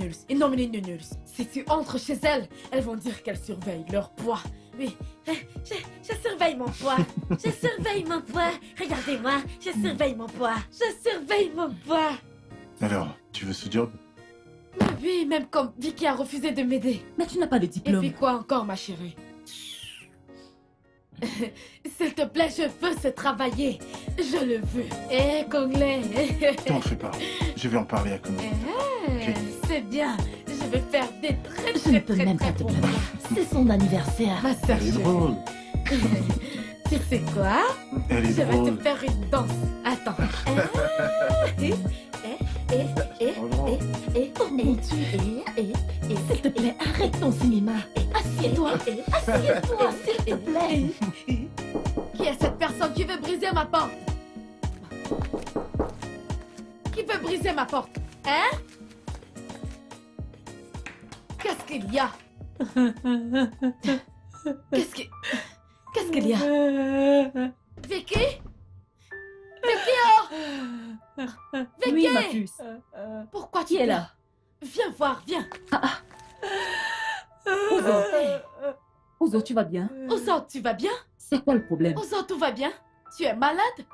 nuls. Si tu entres chez elles, elles vont dire qu'elles surveillent leur poids. Oui, je surveille mon poids. Je surveille mon poids. Regardez-moi, je surveille mon poids. Je surveille mon poids. Alors, tu veux ce job? Oui, même comme Vicky a refusé de m'aider. Mais tu n'as pas de Et diplôme. puis quoi encore, ma chérie? S'il te plaît, je veux ce travailler. Je le veux. Conglais. T'en fais pas. Je vais en parler à Conley. C'est bien. Je vais faire des très Je ne très peux très même très pas te bons blâmer. plats. C'est son anniversaire. Ma soeur Elle est chérie. drôle. Tu sais quoi? Elle est Je vais drôle. te faire une danse. Attends. Oh mon Dieu. S'il te plaît, arrête ton cinéma. Assieds-toi. Assieds-toi, s'il te plaît. Qui est cette personne qui veut briser ma porte? Qui veut briser ma porte? Hein? Qu'est-ce qu'il y a? Qu'est-ce qu'il y a? Vicky? Vicky, oh! Vicky! Oui, ma puce. Pourquoi tu Qui est pleures? là? Viens voir, viens. Ozo. Ozo, tu vas bien? Ozo, tu vas bien? C'est quoi le problème? Ozo, tout va bien? Tu es malade?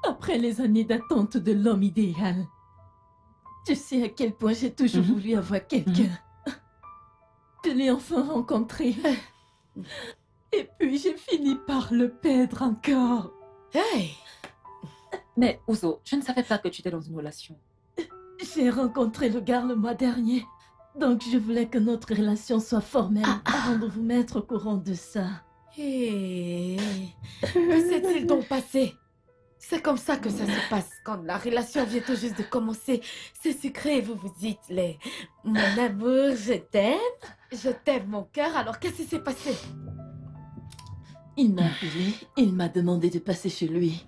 Après les années d'attente de l'homme idéal, tu sais à quel point j'ai toujours voulu avoir quelqu'un. Je l'ai enfin rencontré. Et puis j'ai fini par le perdre encore. Hey! Mais Ozo, je ne savais pas que tu étais dans une relation. J'ai rencontré le gars le mois dernier. Donc je voulais que notre relation soit formelle avant de vous mettre au courant de ça. Hey. Que s'est-il donc passé? C'est comme ça que ça se passe quand la relation vient tout juste de commencer. C'est sucré, vous vous dites les... Mon amour, je t'aime mon cœur, alors qu'est-ce qui s'est passé? Il m'a appelé, il m'a demandé de passer chez lui.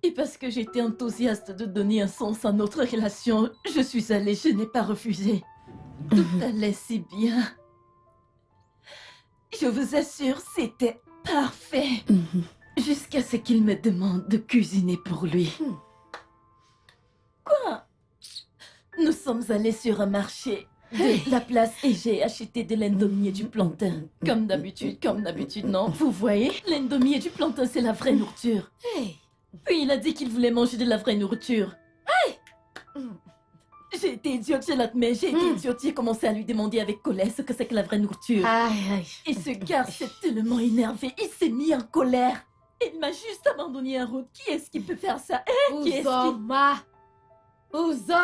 Et parce que j'étais enthousiaste de donner un sens à notre relation, je suis allée, je n'ai pas refusé. Tout allait si bien. Je vous assure, c'était parfait. Jusqu'à ce qu'il me demande de cuisiner pour lui. Quoi? Nous sommes allés sur un marché de la place et j'ai acheté de l'indomie et du plantain. Comme d'habitude, non? Vous voyez, l'indomie et du plantain, c'est la vraie nourriture. Hey. Puis il a dit qu'il voulait manger de la vraie nourriture. J'ai été idiote, je l'admets, j'ai été idiote. J'ai commencé à lui demander avec colère ce que c'est que la vraie nourriture. Aïe, aïe. Et ce gars s'est tellement énervé, il s'est mis en colère. Il m'a juste abandonné en route. Qui est-ce qui peut faire ça? Qui est-ce qui... Uzoma! Uzo!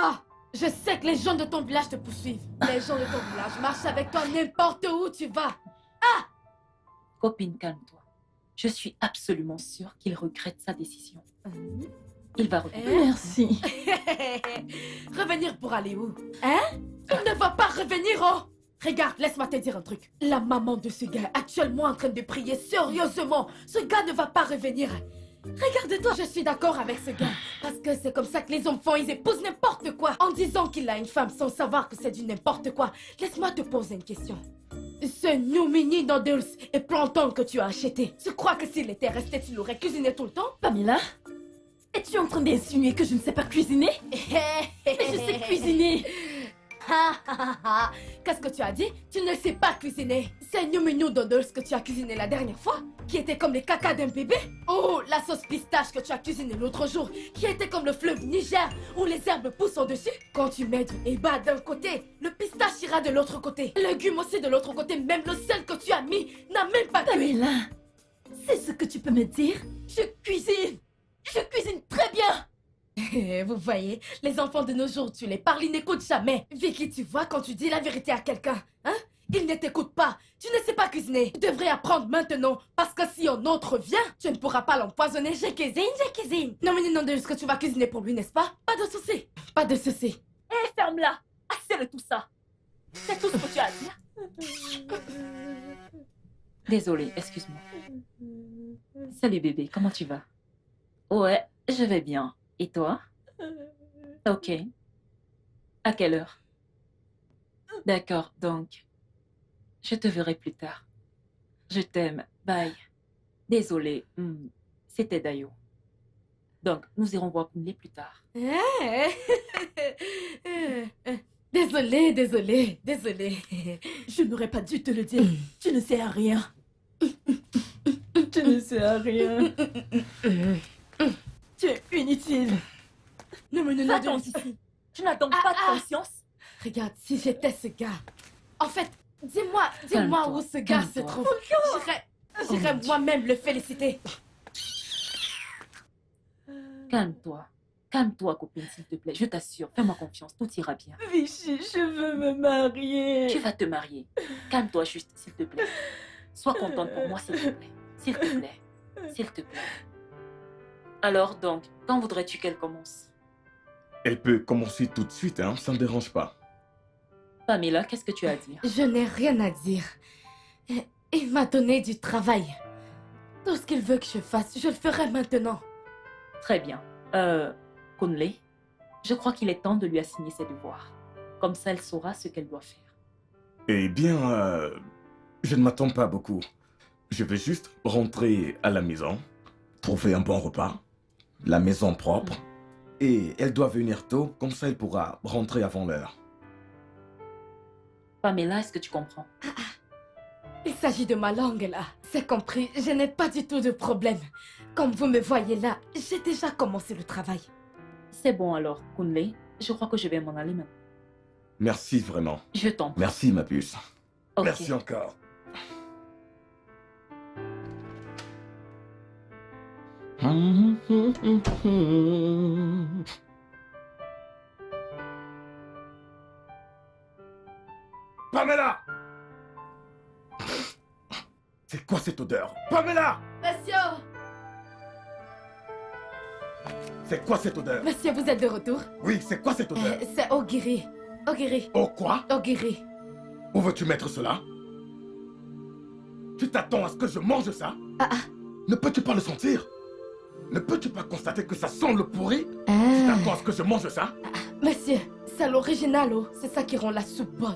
Je sais que les gens de ton village te poursuivent. Les gens de ton village marchent avec toi n'importe où tu vas. Copine, calme-toi. Je suis absolument sûre qu'il regrette sa décision. Il va revenir. Merci. Revenir pour aller où? Hein? Il ne va pas revenir, oh! Regarde, laisse-moi te dire un truc. La maman de ce gars est actuellement en train de prier sérieusement. Ce gars ne va pas revenir. Regarde-toi, je suis d'accord avec ce gars. Parce que c'est comme ça que les hommes font, ils épousent n'importe quoi. En disant qu'il a une femme sans savoir que c'est du n'importe quoi. Laisse-moi te poser une question. Ce New Mini Noodles et plantain que tu as acheté, tu crois que s'il était resté, tu l'aurais cuisiné tout le temps? Pamela, es-tu en train d'insinuer que je ne sais pas cuisiner? Mais je sais cuisiner. Qu'est-ce que tu as dit? Tu ne sais pas cuisiner. C'est New Mini Noodles que tu as cuisiné la dernière fois, qui était comme les caca d'un bébé. Oh, la sauce pistache que tu as cuisinée l'autre jour, qui était comme le fleuve Niger, où les herbes poussent au-dessus. Quand tu mets du eba d'un côté, le pistache ira de l'autre côté. Légumes aussi de l'autre côté, même le sel que tu as mis n'a même pas cuit. Pamela, c'est ce que tu peux me dire? Je cuisine très bien. Vous voyez, les enfants de nos jours, tu les parles, ils n'écoutent jamais. Vicky, tu vois, quand tu dis la vérité à quelqu'un, hein, ils ne t'écoutent pas. Tu ne sais pas cuisiner. Tu devrais apprendre maintenant, parce que si un autre vient, tu ne pourras pas l'empoisonner. Je cuisine. Non, mais non, de ce que tu vas cuisiner pour lui, n'est-ce pas? Pas de souci. Pas de souci. Hé, ferme-la. Assez de tout ça. C'est tout ce que tu as à dire. Désolée, excuse-moi. Salut bébé, comment tu vas? Ouais, je vais bien. Et toi? Ok. À quelle heure? D'accord, donc, je te verrai plus tard. Je t'aime, bye. Désolée, c'était Dayo. Donc, nous irons voir Kunle plus tard. Désolée. Je n'aurais pas dû te le dire. Tu ne sais à rien. Tu ne sais à rien. Tu es inutile. Non, Va-t'en d'ici. Tu n'as donc pas de conscience? Regarde, si j'étais ce gars. En fait, dis-moi Calme-toi, où ce gars se calme-toi. trouve. J'irais moi-même le féliciter. Calme-toi. Calme-toi, copine, s'il te plaît. Je t'assure, fais-moi confiance, tout ira bien. Vichy, je veux me marier. Tu vas te marier. Calme-toi juste, s'il te plaît. Sois contente pour moi, s'il te plaît. S'il te plaît. S'il te plaît. Alors donc, quand voudrais-tu qu'elle commence? Elle peut commencer tout de suite, hein, ça ne dérange pas. Pamela, qu'est-ce que tu as à dire? Je n'ai rien à dire. Il m'a donné du travail. Tout ce qu'il veut que je fasse, je le ferai maintenant. Très bien. Kunle, je crois qu'il est temps de lui assigner ses devoirs. Comme ça, elle saura ce qu'elle doit faire. Eh bien, je ne m'attends pas beaucoup. Je vais juste rentrer à la maison, trouver un bon repas, la maison propre, et elle doit venir tôt, comme ça elle pourra rentrer avant l'heure. Pamela, est-ce que tu comprends? Il s'agit de ma langue là. C'est compris, je n'ai pas du tout de problème. Comme vous me voyez là, j'ai déjà commencé le travail. C'est bon alors, Kunle. Je crois que je vais m'en aller maintenant. Merci vraiment. Je t'en prie. Merci ma puce. Ok. Merci encore. Pamela! C'est quoi cette odeur? Pamela! Monsieur! C'est quoi cette odeur? Monsieur, vous êtes de retour? Oui, c'est quoi cette odeur? C'est Ogiri. Ogiri. Oh quoi? Ogiri. Où veux-tu mettre cela? Tu t'attends à ce que je mange ça? Ne peux-tu pas le sentir? Ne peux-tu pas constater que ça sent le pourri? Tu t'attends à ce que je mange ça? Monsieur, c'est l'original, oh. C'est ça qui rend la soupe bonne.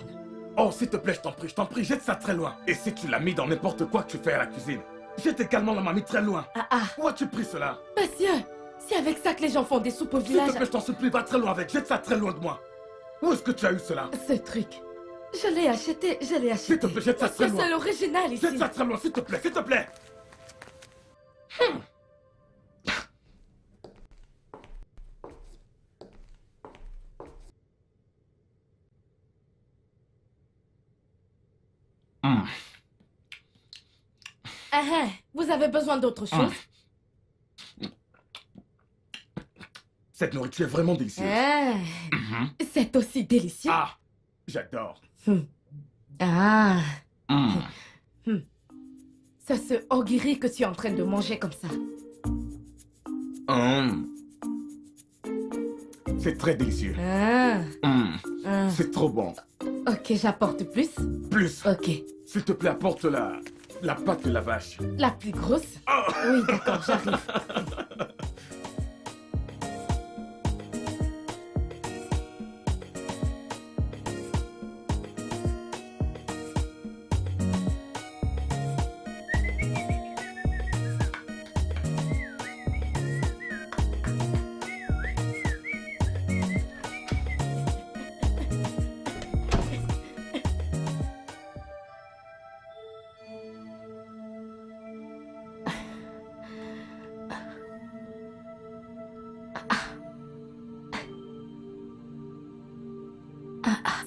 Oh, s'il te plaît, je t'en prie, jette ça très loin. Et si tu l'as mis dans n'importe quoi que tu fais à la cuisine, jette également la mamie très loin. Où as-tu pris cela? Monsieur, c'est avec ça que les gens font des soupes au S'il village. te plaît, je t'en supplie, va très loin avec, jette ça très loin de moi. Où est-ce que tu as eu cela? Ce truc. Je l'ai acheté, je l'ai acheté. S'il te plaît, jette ça très C'est loin. l'original ici. Jette ça très loin, s'il te plaît, s'il te plaît. Vous avez besoin d'autre chose? Cette nourriture est vraiment délicieuse. C'est aussi délicieux. Ah, j'adore. Ah. C'est ce ogiri que tu es en train de manger comme ça. C'est très délicieux. C'est trop bon. Ok, j'apporte plus. Plus, Ok. s'il te plaît, apporte la pâte de la vache. La plus grosse? Oui, d'accord, j'arrive.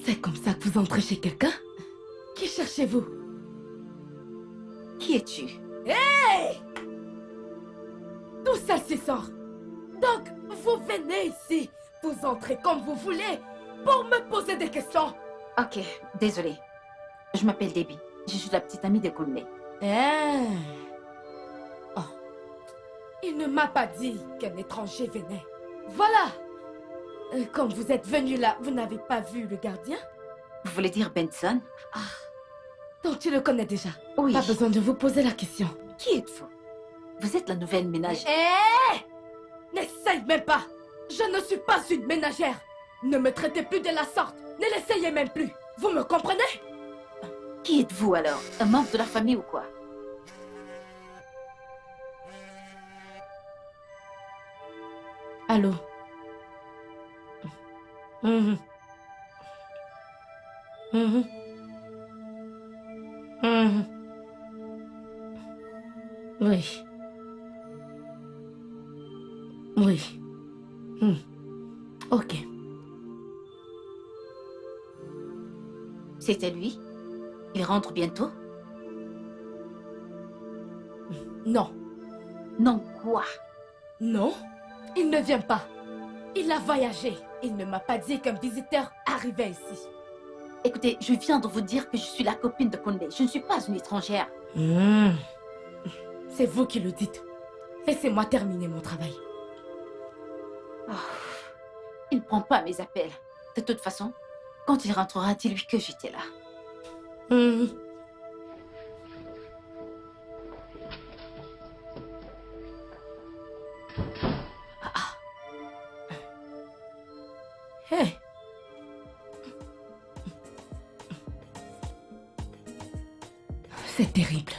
C'est comme ça que vous entrez chez quelqu'un? Qui cherchez-vous? Qui es-tu? D'où ça se sort? Donc, vous venez ici, vous entrez comme vous voulez, pour me poser des questions. Ok, désolé. Je m'appelle Debbie. Je suis la petite amie de Kunle. Oh. Il ne m'a pas dit qu'un étranger venait. Voilà. Comme vous êtes venu là, vous n'avez pas vu le gardien? Vous voulez dire Benson? Donc tu le connais déjà. Oui. Pas besoin de vous poser la question. Qui êtes-vous? Vous êtes la nouvelle ménagère. N'essaye même pas. Je ne suis pas une ménagère. Ne me traitez plus de la sorte. Ne l'essayez même plus. Vous me comprenez? Qui êtes-vous alors? Un membre de la famille ou quoi? Allô? Oui. Oui. Ok. C'était lui? Il rentre bientôt? Non. Non, quoi? Non, il ne vient pas. Il a voyagé. Il ne m'a pas dit qu'un visiteur arrivait ici. Écoutez, je viens de vous dire que je suis la copine de Kunle. Je ne suis pas une étrangère. C'est vous qui le dites. Laissez-moi terminer mon travail. Oh, il ne prend pas mes appels. De toute façon, quand il rentrera, dis-lui que j'étais là. Hey. C'est terrible.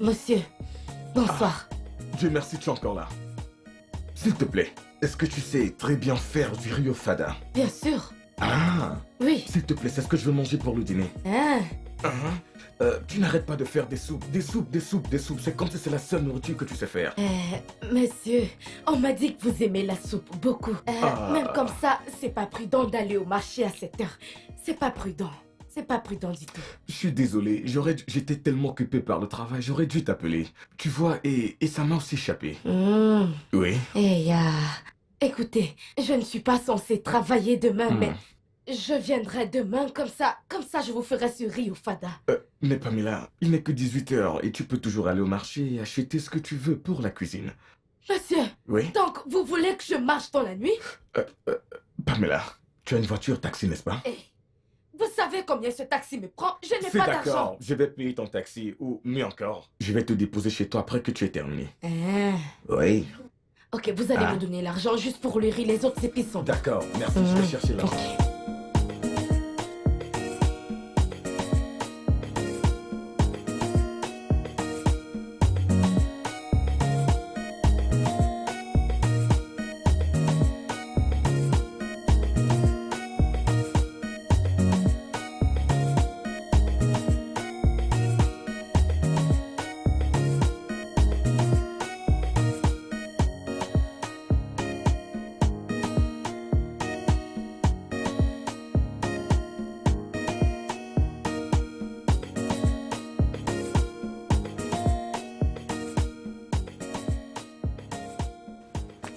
Monsieur, bonsoir. Dieu merci, tu es encore là. S'il te plaît, est-ce que tu sais très bien faire du riz au fada? Bien sûr. Ah, Oui. s'il te plaît, c'est ce que je veux manger pour le dîner. Tu n'arrêtes pas de faire des soupes, des soupes, des soupes, des soupes. C'est comme si c'est la seule nourriture que tu sais faire. Monsieur, on m'a dit que vous aimez la soupe beaucoup. Même comme ça, c'est pas prudent d'aller au marché à cette heure. C'est pas prudent. C'est pas prudent du tout. Je suis désolé, j'étais tellement occupé par le travail, j'aurais dû t'appeler. Tu vois, et ça m'a aussi échappé. Oui. Écoutez, je ne suis pas censée travailler demain, mais je viendrai demain, comme ça je vous ferai ce riz au fada. Mais Pamela, il n'est que 18h et tu peux toujours aller au marché et acheter ce que tu veux pour la cuisine. Monsieur, Oui. donc vous voulez que je marche dans la nuit? Pamela, tu as une voiture taxi, n'est-ce pas? Vous savez combien ce taxi me prend? Je n'ai C'est pas d'accord, d'argent. je vais payer ton taxi, ou mieux encore, je vais te déposer chez toi après que tu aies terminé. Oui. Ok, vous allez me donner l'argent juste pour le riz, les autres épices sont... D'accord, merci, je vais chercher l'argent. Ok.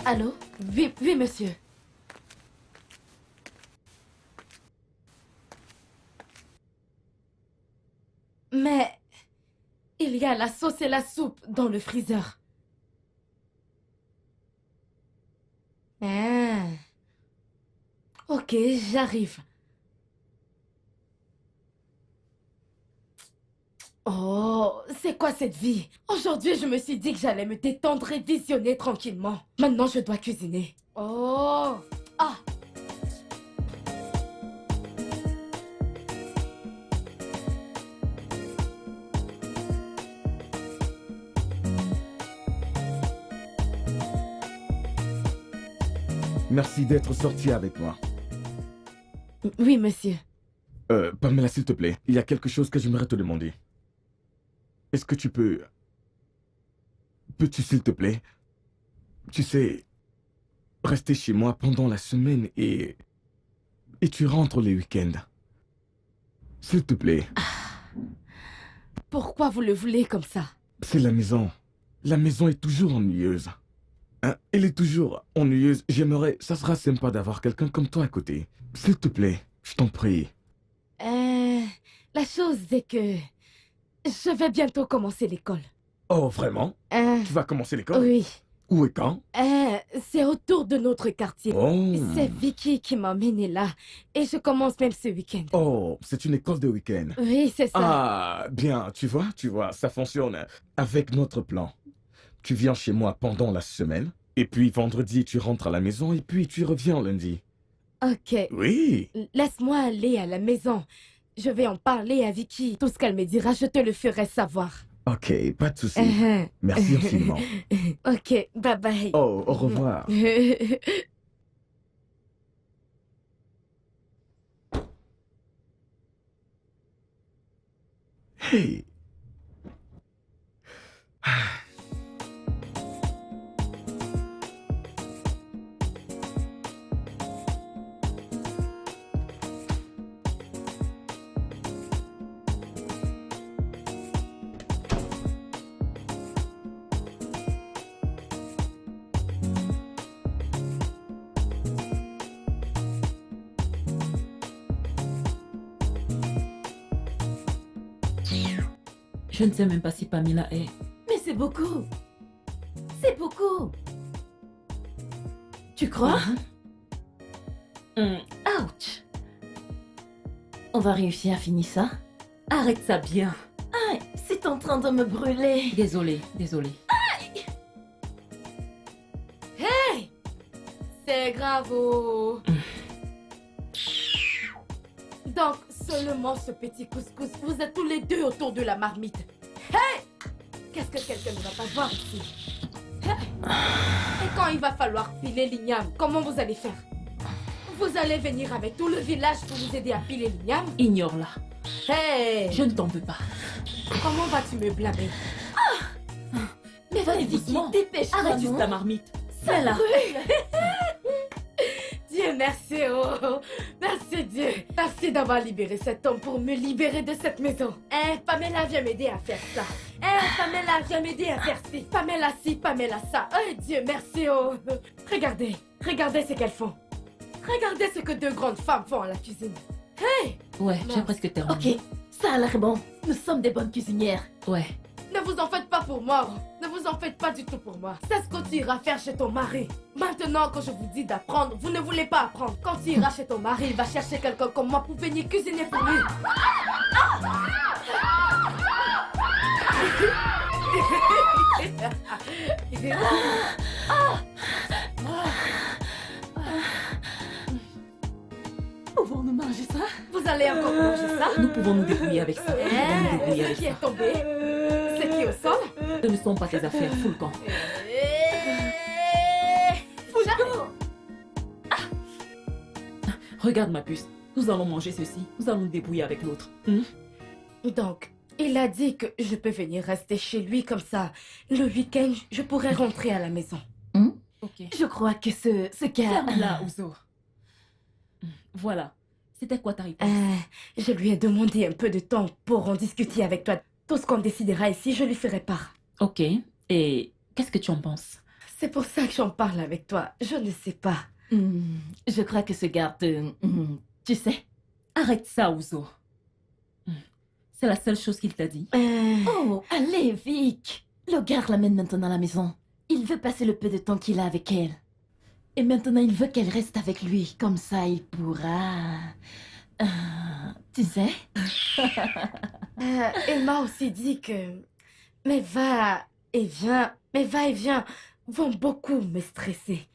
Allô? Oui, oui, monsieur. Mais il y a la sauce et la soupe dans le freezer. Ah. Ok, j'arrive. Oh, c'est quoi cette vie? Aujourd'hui, je me suis dit que j'allais me détendre et visionner tranquillement. Maintenant, je dois cuisiner. Oh! Ah! Merci d'être sorti avec moi. Oui, monsieur. Pamela, s'il te plaît, il y a quelque chose que j'aimerais te demander. Est-ce que tu peux... Peux-tu, s'il te plaît, tu sais, rester chez moi pendant la semaine et tu rentres les week-ends? S'il te plaît. Pourquoi vous le voulez comme ça? C'est la maison. La maison est toujours ennuyeuse. Hein? Elle est toujours ennuyeuse. J'aimerais... Ça sera sympa d'avoir quelqu'un comme toi à côté. S'il te plaît, je t'en prie. La chose est que je vais bientôt commencer l'école. Oh, vraiment? Tu vas commencer l'école? Oui. Où et quand? C'est autour de notre quartier. Oh. C'est Vicky qui m'a emmenée là. Et je commence même ce week-end. Oh, c'est une école de week-end. Oui, c'est ça. Ah, bien, tu vois, ça fonctionne. Avec notre plan, tu viens chez moi pendant la semaine, et puis vendredi, tu rentres à la maison, et puis tu reviens lundi. Ok. Oui. Laisse-moi aller à la maison. Je vais en parler à Vicky. Tout ce qu'elle me dira, je te le ferai savoir. Ok, pas de souci. Merci infiniment. Ok, bye bye. Oh, au revoir. Hey. Je ne sais même pas si Pamela est... Mais c'est beaucoup. C'est beaucoup. Tu crois? Ouch! On va réussir à finir ça? Arrête ça bien. Ah, c'est en train de me brûler. Désolée. Hey! C'est grave. Oh. Donc, seulement ce petit couscous. Vous êtes tous les deux autour de la marmite. Hey! Qu'est-ce que quelqu'un ne va pas voir ici? Hey! Et quand il va falloir piler l'igname, comment vous allez faire? Vous allez venir avec tout le village pour vous aider à piler l'igname? Ignore-la. Hey! Je ne t'en veux pas. Comment vas-tu me blâmer? Mais vas-y, Vicky, doucement. dépêche-toi, Arrête juste non? ta marmite. Ça là. Dieu merci, oh! Merci Dieu! Merci d'avoir libéré cet homme pour me libérer de cette maison. Pamela vient m'aider à faire ça. Pamela vient m'aider à faire ci. Pamela ci, Pamela ça. Dieu merci, oh! Regardez ce qu'elles font. Regardez ce que deux grandes femmes font à la cuisine. Hey! Ouais, j'ai Non. presque terminé. Ok, ça a l'air bon. Nous sommes des bonnes cuisinières. Ouais. Ne vous en faites pas pour moi. Ne vous en faites pas du tout pour moi. C'est ce que tu iras faire chez ton mari. Maintenant que je vous dis d'apprendre, vous ne voulez pas apprendre. Quand tu iras chez ton mari, il va chercher quelqu'un comme moi pour venir cuisiner pour lui. Pouvons-nous manger ça? Vous allez encore manger ça? Nous pouvons nous débrouiller avec ça. Nous pouvons nous débrouiller Ce avec qui ça. est tombé? Ce qui est au sol? Ce ne sont pas tes affaires, fous le camp. Regarde ma puce. Nous allons manger ceci. Nous allons nous débrouiller avec l'autre. Donc, il a dit que je peux venir rester chez lui comme ça. Le week-end, je pourrais rentrer à la maison. Ok. Je crois que ce gars... Ferme-la, Ouzo. Voilà. C'était quoi ta réponse? Je lui ai demandé un peu de temps pour en discuter avec toi. Tout ce qu'on décidera ici, je lui ferai part. Ok. Et qu'est-ce que tu en penses? C'est pour ça que j'en parle avec toi. Je ne sais pas. Je crois que ce garde... tu sais... Arrête ça, Ouzo. C'est la seule chose qu'il t'a dit. Oh, allez, Vic. Le gars l'amène maintenant à la maison. Il veut passer le peu de temps qu'il a avec elle. Et maintenant, il veut qu'elle reste avec lui. Comme ça, il pourra... tu sais? Elle m'a aussi dit que mes va-et-vient vont beaucoup me stresser.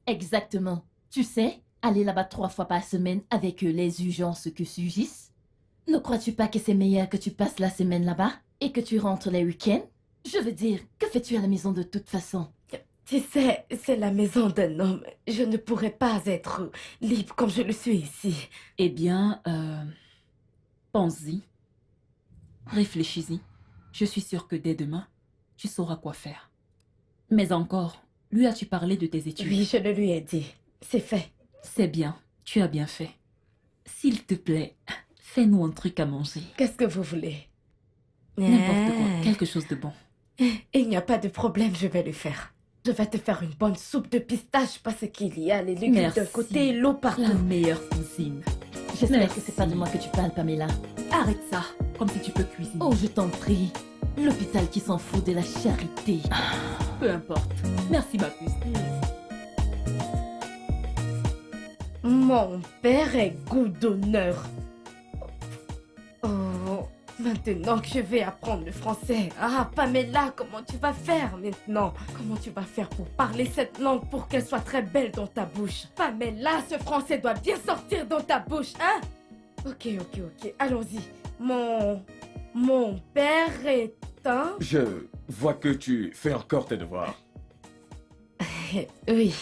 Exactement. Tu sais, aller là-bas 3 fois par semaine avec les urgences que surgissent. Ne crois-tu pas que c'est meilleur que tu passes la semaine là-bas et que tu rentres les week-ends? Je veux dire, que fais-tu à la maison de toute façon? Tu sais, c'est la maison d'un homme. Je ne pourrais pas être libre comme je le suis ici. Eh bien, pense-y. Réfléchis-y. Je suis sûre que dès demain, tu sauras quoi faire. Mais encore, lui as-tu parlé de tes études? Oui, je le lui ai dit. C'est fait. C'est bien, tu as bien fait. S'il te plaît, fais-nous un truc à manger. Qu'est-ce que vous voulez? N'importe quoi, quelque chose de bon. Il n'y a pas de problème, je vais le faire. Je vais te faire une bonne soupe de pistache parce qu'il y a les légumes Merci. d'un côté et l'eau partout. La meilleure cuisine. J'espère Merci. que c'est pas de moi que tu parles, Pamela. Arrête ça, comme si tu peux cuisiner. Oh, je t'en prie. L'hôpital qui s'en fout de la charité. Peu importe. Merci ma puce. Mon père est goudonneur. Oh, maintenant que je vais apprendre le français. Ah, Pamela, comment tu vas faire maintenant? Comment tu vas faire pour parler cette langue pour qu'elle soit très belle dans ta bouche? Pamela, ce français doit bien sortir dans ta bouche, hein? Ok, allons-y. Mon père est un... Je vois que tu fais encore tes devoirs. Oui.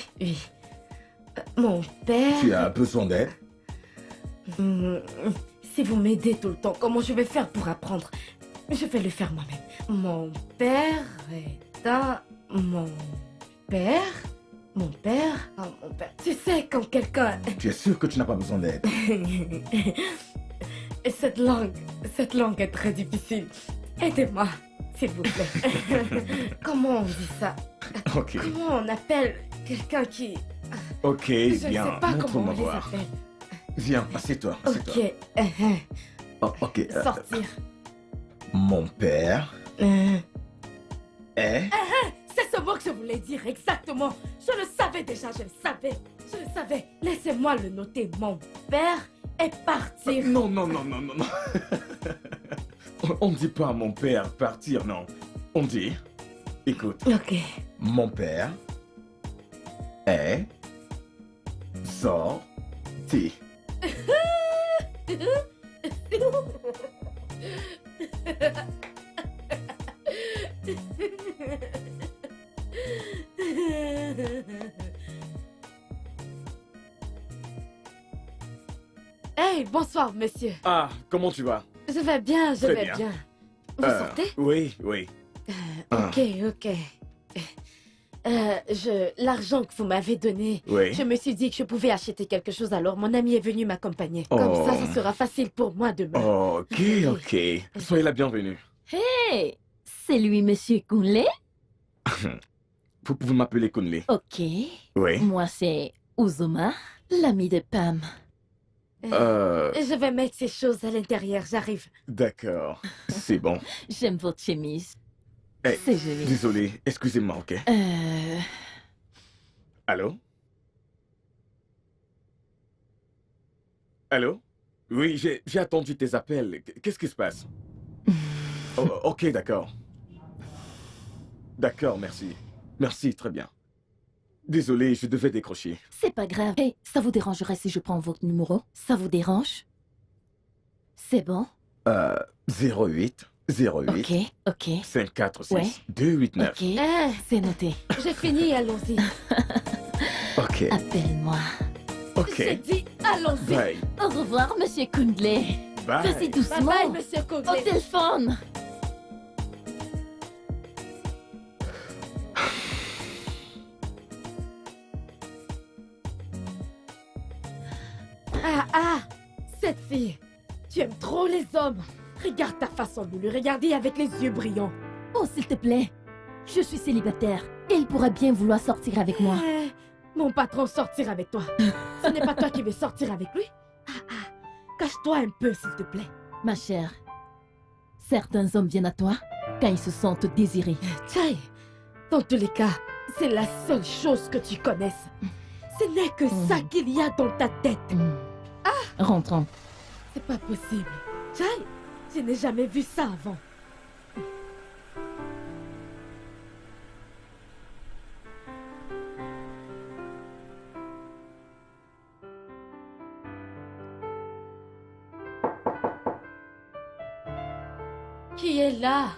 Mon père... Tu as besoin d'aide? Si vous m'aidez tout le temps, comment je vais faire pour apprendre? Je vais le faire moi-même. Mon père est un... Mon père... Tu sais, quand quelqu'un... Tu es sûr que tu n'as pas besoin d'aide? Cette langue est très difficile. Aidez-moi, s'il vous plaît. Comment on dit ça? Ok. Comment on appelle quelqu'un qui... Ok, Je ne sais bien. pas comment Montre-moi on les voir. appelle. Viens, assieds-toi. Ok, Oh, ok. sortir. Mon père est... C'est ce mot que je voulais dire, exactement. Je le savais déjà, je le savais. Laissez-moi le noter. Mon père est parti. Non. On ne dit pas mon père partir, non. On dit... Écoute, Ok. mon père est sorti. Hey, bonsoir, monsieur. Ah, comment tu vas? Je vais bien, je Très vais bien. bien. Vous sortez? Oui. Ok. L'argent que vous m'avez donné, Oui. je me suis dit que je pouvais acheter quelque chose, alors mon ami est venu m'accompagner. Comme Oh. ça sera facile pour moi demain. Ok. Soyez la bienvenue. Hey, c'est lui, Monsieur Kunle? Vous pouvez m'appeler Kunle. Ok. Oui. Moi, c'est Uzoma, l'ami de Pam. Je vais mettre ces choses à l'intérieur, j'arrive. D'accord. C'est bon. J'aime votre chemise. Hey, C'est joli. désolé, excusez-moi, ok? Allô? Allô? Oui, j'ai attendu tes appels. Qu'est-ce qui se passe? Oh, ok, d'accord. D'accord, merci. Merci, très bien. Désolé, je devais décrocher. C'est pas grave. Hey, ça vous dérangerait si je prends votre numéro? Ça vous dérange? C'est bon? 08 08 Ok. 546 Ouais. 289. Ok. C'est noté. J'ai fini, allons-y. Ok. Appelle-moi. Ok. J'ai dit, allons-y. Bye. Au revoir, Monsieur Kundle. Bye. Vas-y Bye doucement. bye, monsieur Koglé. Au téléphone. Ah, cette fille. Tu aimes trop les hommes. Regarde ta façon de le regarder avec les yeux brillants. Oh, s'il te plaît. Je suis célibataire. Il pourra bien vouloir sortir avec moi. Mon patron sortir avec toi. Ce n'est pas toi qui veux sortir avec lui. Cache-toi un peu, s'il te plaît. Ma chère, certains hommes viennent à toi quand ils se sentent désirés. Chai, dans tous les cas, c'est la seule chose que tu connaisses. Ce n'est que ça qu'il y a dans ta tête. Rentrons. C'est pas possible. Chai, je n'ai jamais vu ça avant. Qui est là?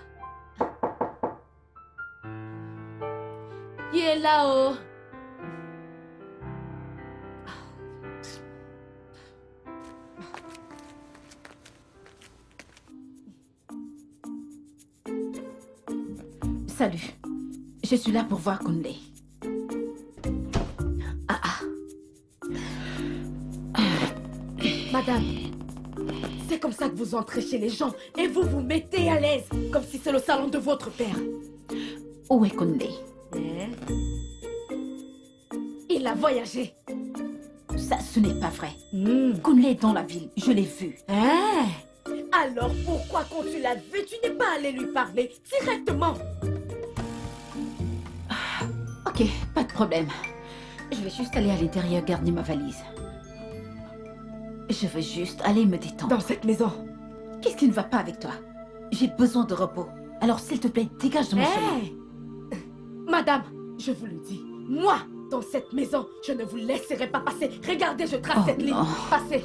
Qui est là-haut? Salut. Je suis là pour voir Kunle. Madame, c'est comme ça que vous entrez chez les gens et vous vous mettez à l'aise, comme si c'est le salon de votre père. Où est Kunle? Il a voyagé. Ça, ce n'est pas vrai. Kunle est dans la ville. Je l'ai vu. Alors pourquoi quand tu l'as vu, tu n'es pas allé lui parler directement? Ok, pas de problème. Je vais juste aller à l'intérieur garder ma valise. Je veux juste aller me détendre. Dans cette maison. Qu'est-ce qui ne va pas avec toi? J'ai besoin de repos. Alors s'il te plaît, dégage de mon chemin. Madame, je vous le dis, moi, dans cette maison, je ne vous laisserai pas passer. Regardez, je trace cette ligne. Passez.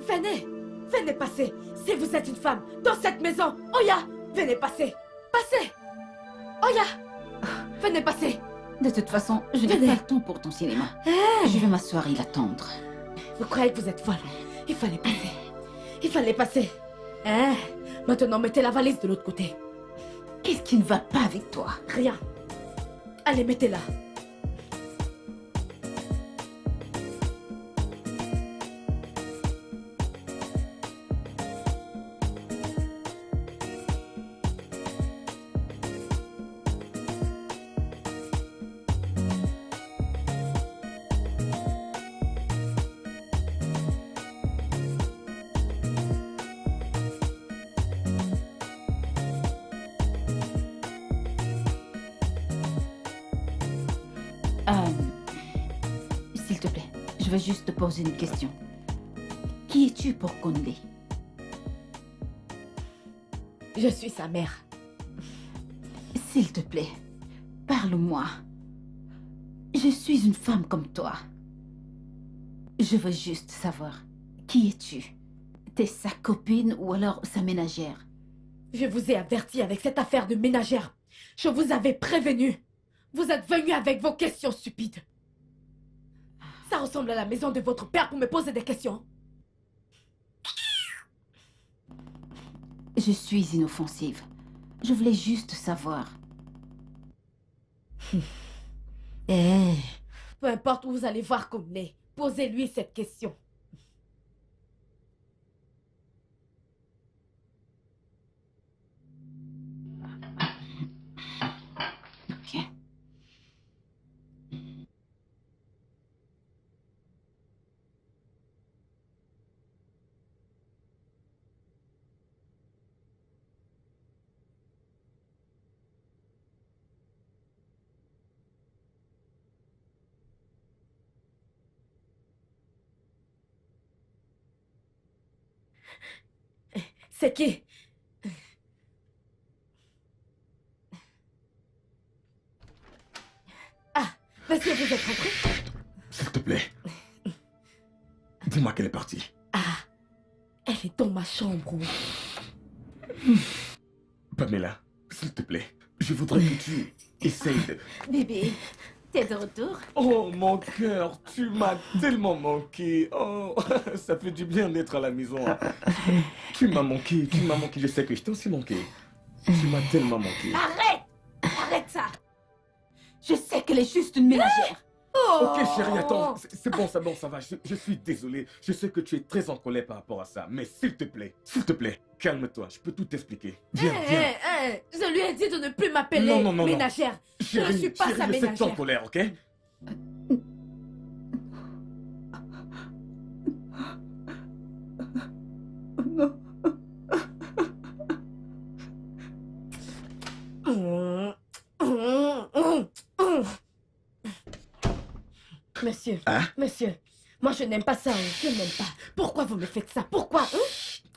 Venez, venez passer. Si vous êtes une femme, dans cette maison, Oya, venez passer. Passez. Oya, venez passer. De toute façon, je n'ai pas le temps pour ton cinéma. Je vais m'asseoir et l'attendre. Vous croyez que vous êtes folle? Il fallait passer. Il fallait passer. Maintenant, mettez la valise de l'autre côté. Qu'est-ce qui ne va pas avec toi? Rien. Allez, mettez-la. S'il te plaît, je veux juste te poser une question. Qui es-tu pour Kunle? Je suis sa mère. S'il te plaît, parle-moi. Je suis une femme comme toi. Je veux juste savoir, qui es-tu? T'es sa copine ou alors sa ménagère? Je vous ai averti avec cette affaire de ménagère. Je vous avais prévenu. Vous êtes venu avec vos questions stupides. Ça ressemble à la maison de votre père pour me poser des questions. Je suis inoffensive. Je voulais juste savoir. Peu importe où vous allez voir Kunle, posez-lui cette question. Ok. C'est qui? Monsieur, vous êtes rentré? S'il te plaît. Dis-moi qu'elle est partie. Elle est dans ma chambre, oui. Pamela, s'il te plaît. Je voudrais que tu essayes de... Bébé, t'es de retour? Oh, mon cœur, tu m'as tellement manqué. Oh, ça fait du bien d'être à la maison. Tu m'as manqué, tu m'as manqué. Je sais que je t'ai aussi manqué. Tu m'as tellement manqué. Arrête! Arrête ça! Je sais qu'elle est juste une ménagère. Ok, chérie, attends. C'est bon, ça va. Je suis désolé. Je sais que tu es très en colère par rapport à ça. Mais s'il te plaît, calme-toi, je peux tout t'expliquer. Viens, viens. Je lui ai dit de ne plus m'appeler Non, non, non, non. ménagère. Je ne suis pas sa ne fais pas en ménagère. colère, ok? Monsieur, Hein? monsieur, moi je n'aime pas ça, je n'aime pas. Pourquoi vous me faites ça? Pourquoi?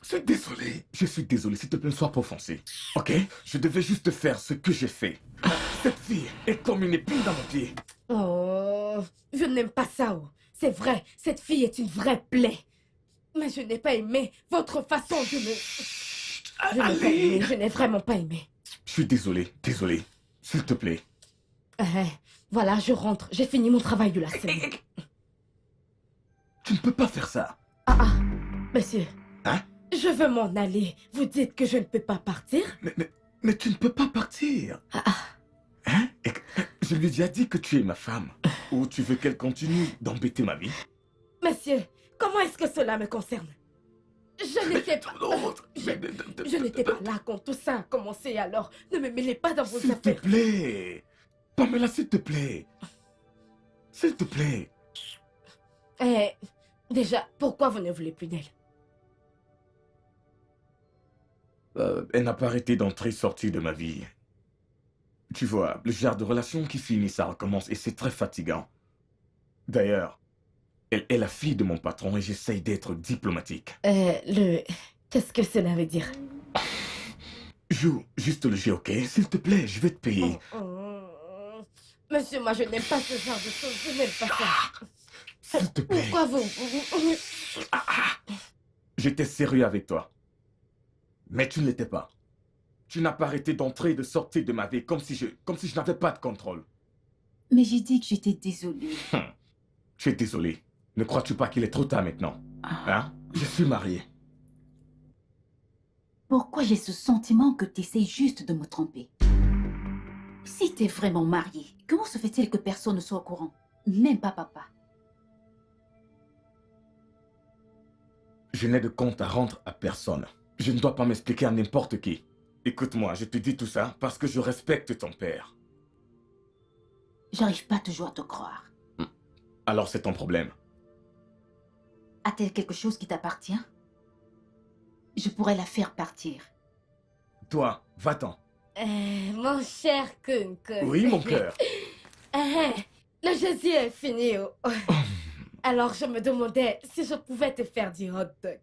Je suis désolé, s'il te plaît, ne sois pas offensé. Ok? Je devais juste faire ce que j'ai fait. Cette fille est comme une épine dans mon pied. Oh, je n'aime pas ça. Oh. C'est vrai, cette fille est une vraie plaie. Mais je n'ai pas aimé votre façon de me... Je n'ai pas aimé, je n'ai vraiment pas aimé. Je suis désolé, désolé. S'il te plaît. Voilà, je rentre. J'ai fini mon travail de la semaine. Tu ne peux pas faire ça. Monsieur. Hein? Je veux m'en aller. Vous dites que je ne peux pas partir? Mais tu ne peux pas partir. Hein? Je lui ai déjà dit que tu es ma femme. Ou tu veux qu'elle continue d'embêter ma vie? Monsieur, comment est-ce que cela me concerne? Je n'étais pas... Je n'étais pas là quand tout ça a commencé, alors ne me mêlez pas dans vos S'il te affaires. plaît. Pamela, s'il te plaît. S'il te plaît. Déjà, pourquoi vous ne voulez plus d'elle? Elle n'a pas arrêté d'entrer et sortir de ma vie. Tu vois, le genre de relation qui finit, ça recommence et c'est très fatigant. D'ailleurs, elle est la fille de mon patron et j'essaye d'être diplomatique. Qu'est-ce que cela veut dire? Joue juste le jeu, ok? S'il te plaît, je vais te payer. Monsieur, moi je n'aime pas ce genre de choses, je n'aime pas ça. S'il te plaît. Pourquoi vous... J'étais sérieux avec toi. Mais tu ne l'étais pas. Tu n'as pas arrêté d'entrer et de sortir de ma vie comme si je n'avais pas de contrôle. Mais j'ai dit que j'étais désolée. Tu es désolé. Ne crois-tu pas qu'il est trop tard maintenant? Hein? Je suis marié. Pourquoi j'ai ce sentiment que tu essayes juste de me tromper? Si t'es vraiment marié, comment se fait-il que personne ne soit au courant? Même pas papa. Je n'ai de compte à rendre à personne. Je ne dois pas m'expliquer à n'importe qui. Écoute-moi, je te dis tout ça parce que je respecte ton père. J'arrive pas toujours à te croire. Alors c'est ton problème. A-t-elle quelque chose qui t'appartient? Je pourrais la faire partir. Toi, va-t'en. Mon cher Kun. Oui, mon cœur. Le jeudi est fini. Alors je me demandais si je pouvais te faire du hot dog.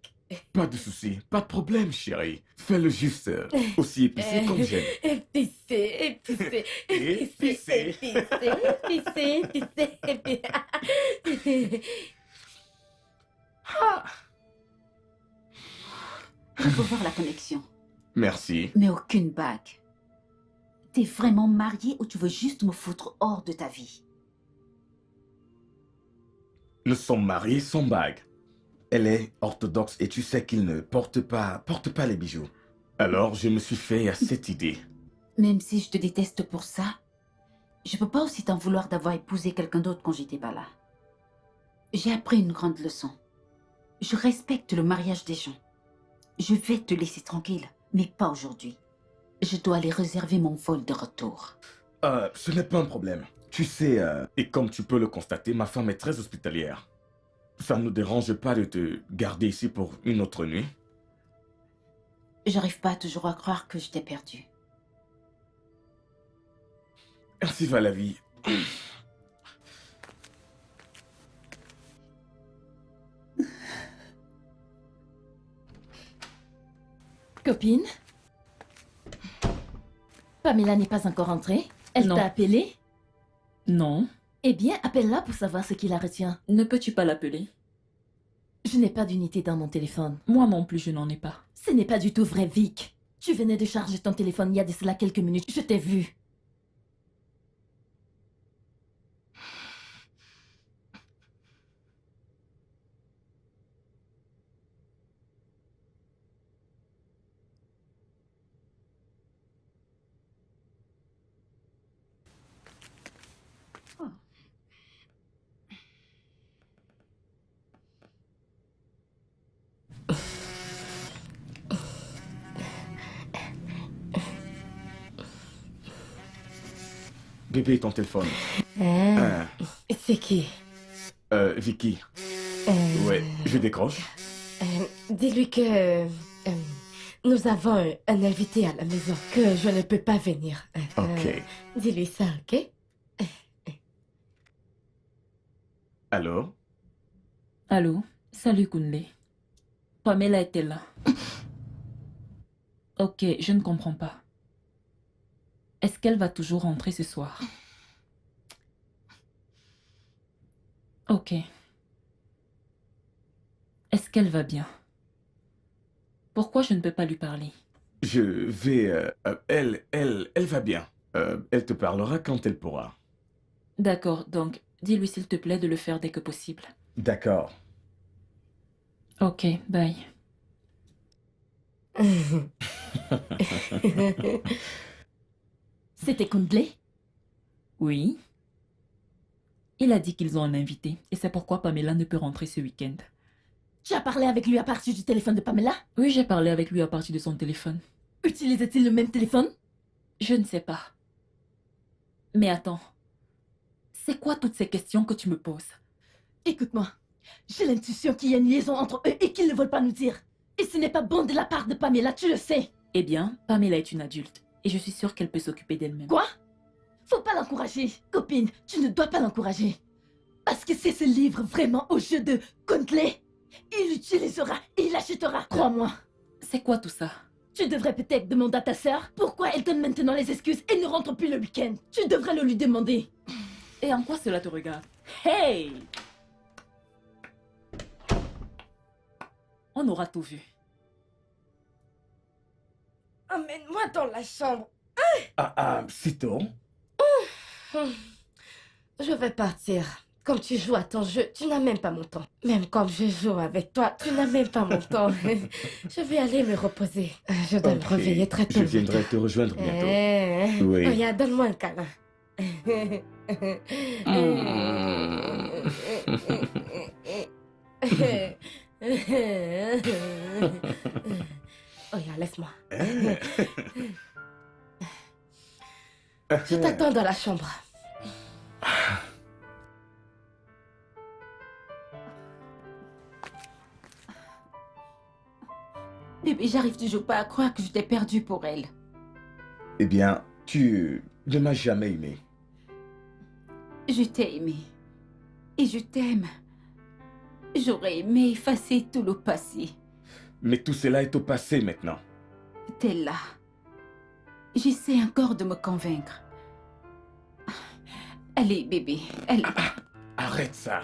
Pas de souci, pas de problème, chérie. Fais-le juste aussi épicé comme j'aime. Épicé. Je peux voir la connexion. Merci. Mais aucune bague. T'es vraiment marié ou tu veux juste me foutre hors de ta vie? Nous sommes mariés sans bague. Elle est orthodoxe et tu sais qu'il ne porte pas les bijoux. Alors je me suis fait à cette idée. Même si je te déteste pour ça, je peux pas aussi t'en vouloir d'avoir épousé quelqu'un d'autre quand j'étais pas là. J'ai appris une grande leçon. Je respecte le mariage des gens. Je vais te laisser tranquille, mais pas aujourd'hui. Je dois aller réserver mon vol de retour. Ce n'est pas un problème. Tu sais, et comme tu peux le constater, ma femme est très hospitalière. Ça ne nous dérange pas de te garder ici pour une autre nuit? J'arrive pas toujours à croire que je t'ai perdu. Ainsi va la vie. Copine? Pamela n'est pas encore entrée? Elle Non. t'a appelé? Non. Eh bien, appelle-la pour savoir ce qui la retient. Ne peux-tu pas l'appeler? Je n'ai pas d'unité dans mon téléphone. Moi non plus, je n'en ai pas. Ce n'est pas du tout vrai, Vic. Tu venais de charger ton téléphone il y a de cela quelques minutes. Je t'ai vu. Bébé, ton téléphone. Hein? C'est qui? Vicky. Euh, Ouais, je décroche. Dis-lui que nous avons un invité à la maison, que je ne peux pas venir. Ok. Dis-lui ça, ok? Alors? Allô? Salut Kunle. Pamela était là. Ok, je ne comprends pas. Est-ce qu'elle va toujours rentrer ce soir? Ok. Est-ce qu'elle va bien? Pourquoi je ne peux pas lui parler? Je vais... elle va bien. Elle te parlera quand elle pourra. D'accord, donc dis-lui s'il te plaît de le faire dès que possible. D'accord. Ok, bye. C'était Kundle? Oui? Il a dit qu'ils ont un invité et c'est pourquoi Pamela ne peut rentrer ce week-end. Tu as parlé avec lui à partir du téléphone de Pamela? Oui, j'ai parlé avec lui à partir de son téléphone. Utilisait-il le même téléphone? Je ne sais pas. Mais attends. C'est quoi toutes ces questions que tu me poses? Écoute-moi, j'ai l'intuition qu'il y a une liaison entre eux et qu'ils ne veulent pas nous dire. Et ce n'est pas bon de la part de Pamela, tu le sais. Eh bien, Pamela est une adulte et je suis sûre qu'elle peut s'occuper d'elle-même. Quoi? Faut pas l'encourager. Copine, tu ne dois pas l'encourager. Parce que c'est ce livre vraiment au jeu de Kundle. Il l'utilisera et il l'achètera, crois-moi. C'est quoi tout ça? Tu devrais peut-être demander à ta sœur pourquoi elle donne maintenant les excuses et ne rentre plus le week-end. Tu devrais le lui demander. Et en quoi cela te regarde? Hey! On aura tout vu. Emmène-moi dans la chambre. Sitôt. Je vais partir. Comme tu joues à ton jeu, tu n'as même pas mon temps. Même comme je joue avec toi, tu n'as même pas mon temps. Je vais aller me reposer. Je dois me Ok. réveiller très tôt. Je viendrai te rejoindre bientôt. Oui. Regarde, donne-moi un câlin. Regarde, laisse-moi. Je t'attends dans la chambre. Bébé, j'arrive toujours pas à croire que je t'ai perdu pour elle. Eh bien, tu ne m'as jamais aimé. Je t'ai aimé. Et je t'aime. J'aurais aimé effacer tout le passé. Mais tout cela est au passé maintenant. T'es là. J'essaie encore de me convaincre. Allez, bébé, allez. Arrête ça.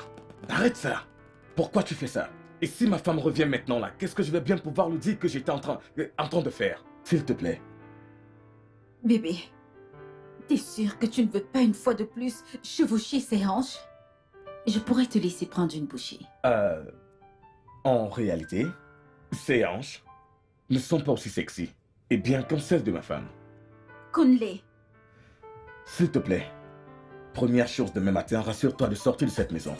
Arrête ça. Pourquoi tu fais ça? Et si ma femme revient maintenant là, qu'est-ce que je vais bien pouvoir lui dire que j'étais en train de faire? S'il te plaît. Bébé, t'es sûr que tu ne veux pas une fois de plus chevaucher ses hanches? Je pourrais te laisser prendre une bouchée. En réalité, ses hanches ne sont pas aussi sexy. Et bien comme celles de ma femme. Kunle, S'il te plaît. Première chose demain matin, rassure-toi de sortir de cette maison.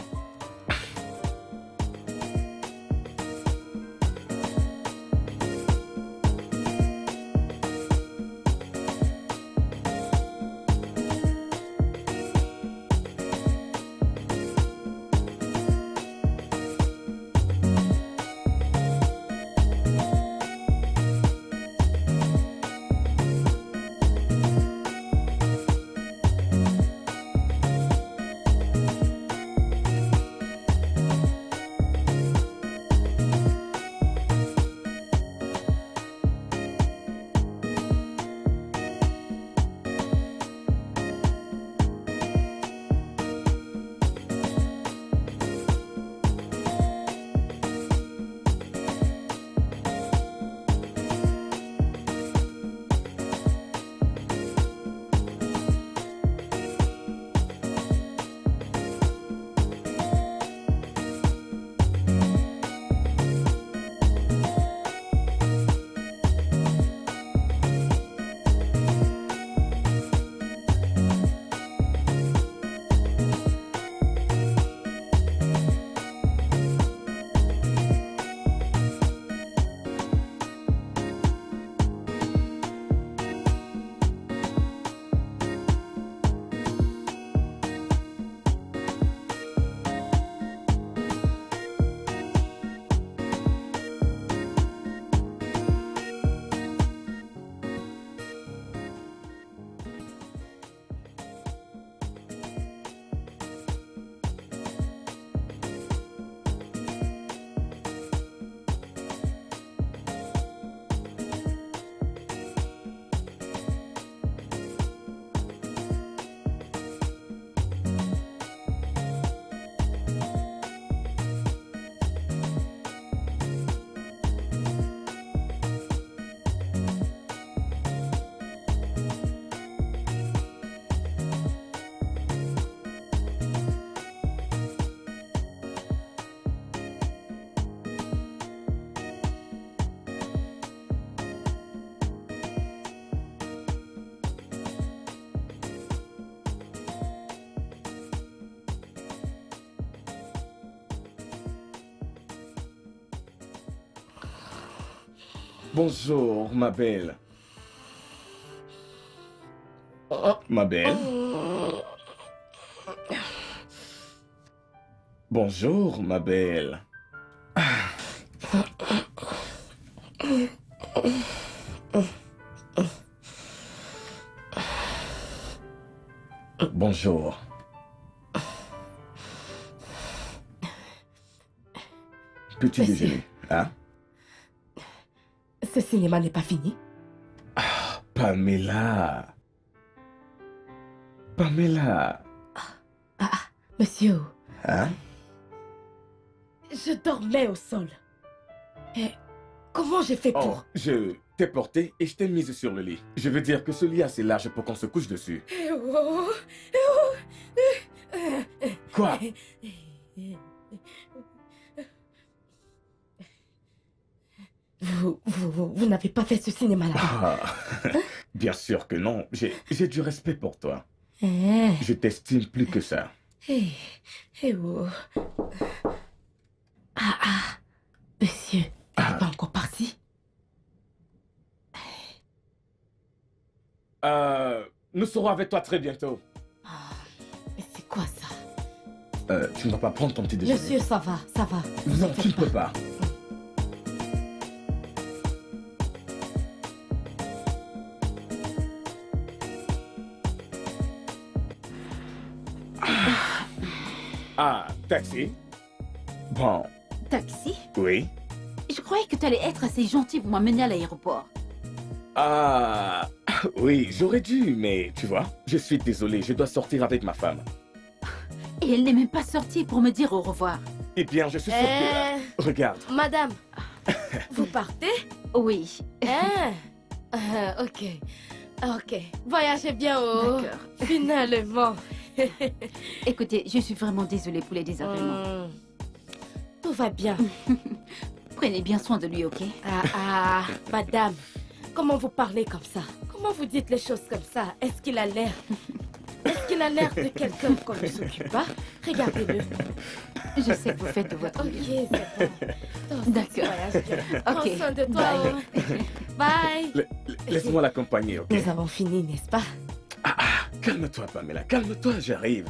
Bonjour, ma belle. Ma belle. Bonjour, ma belle. Bonjour. Petit Monsieur. déjeuner, hein? Ce cinéma n'est pas fini. Pamela. Pamela. Monsieur, Hein? je dormais au sol. Et comment j'ai fait Oh, pour... je t'ai porté et je t'ai mise sur le lit. Je veux dire que ce lit est assez large pour qu'on se couche dessus. Quoi? Vous n'avez pas fait ce cinéma-là. Ah, bien sûr que non. J'ai du respect pour toi. Eh, Je t'estime plus que ça. eh, eh, oh. Monsieur, elle n'est pas encore partie. Nous serons avec toi très bientôt. Mais c'est quoi ça? Tu ne vas pas prendre ton petit déjeuner. Monsieur, ça va, ça va. Vous Non, en tu faites ne peux pas. Ah, taxi? Bon, Taxi? oui. Je croyais que tu allais être assez gentil pour m'amener à l'aéroport. Ah, oui, j'aurais dû, mais tu vois, je suis désolé, je dois sortir avec ma femme. Et elle n'est même pas sortie pour me dire au revoir. Eh bien, je suis sûr que... Regarde. Madame, vous partez? Oui. Ok. Ok. Voyagez bien, oh. D'accord. Finalement. Écoutez, je suis vraiment désolée pour les désagréments. Tout va bien. Prenez bien soin de lui, ok? Madame, comment vous parlez comme ça? Comment vous dites les choses comme ça? Est-ce qu'il a l'air de quelqu'un qu'on ne s'occupe pas? Regardez-le. Je sais que vous faites de votre Ok, mieux. c'est bon. D'accord. Prends Ok. soin de toi. Bye. Oh. Bye. Laisse-moi l'accompagner, ok? Nous avons fini, n'est-ce pas? Calme-toi, Pamela, calme-toi, j'arrive.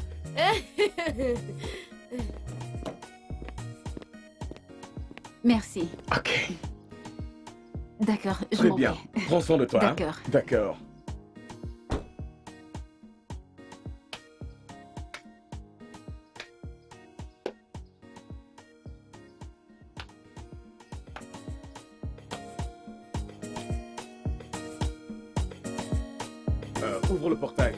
Merci. Ok, D'accord, je très m'en bien. vais. Prends soin de toi. hein? D'accord. D'accord. Ouvre le portail.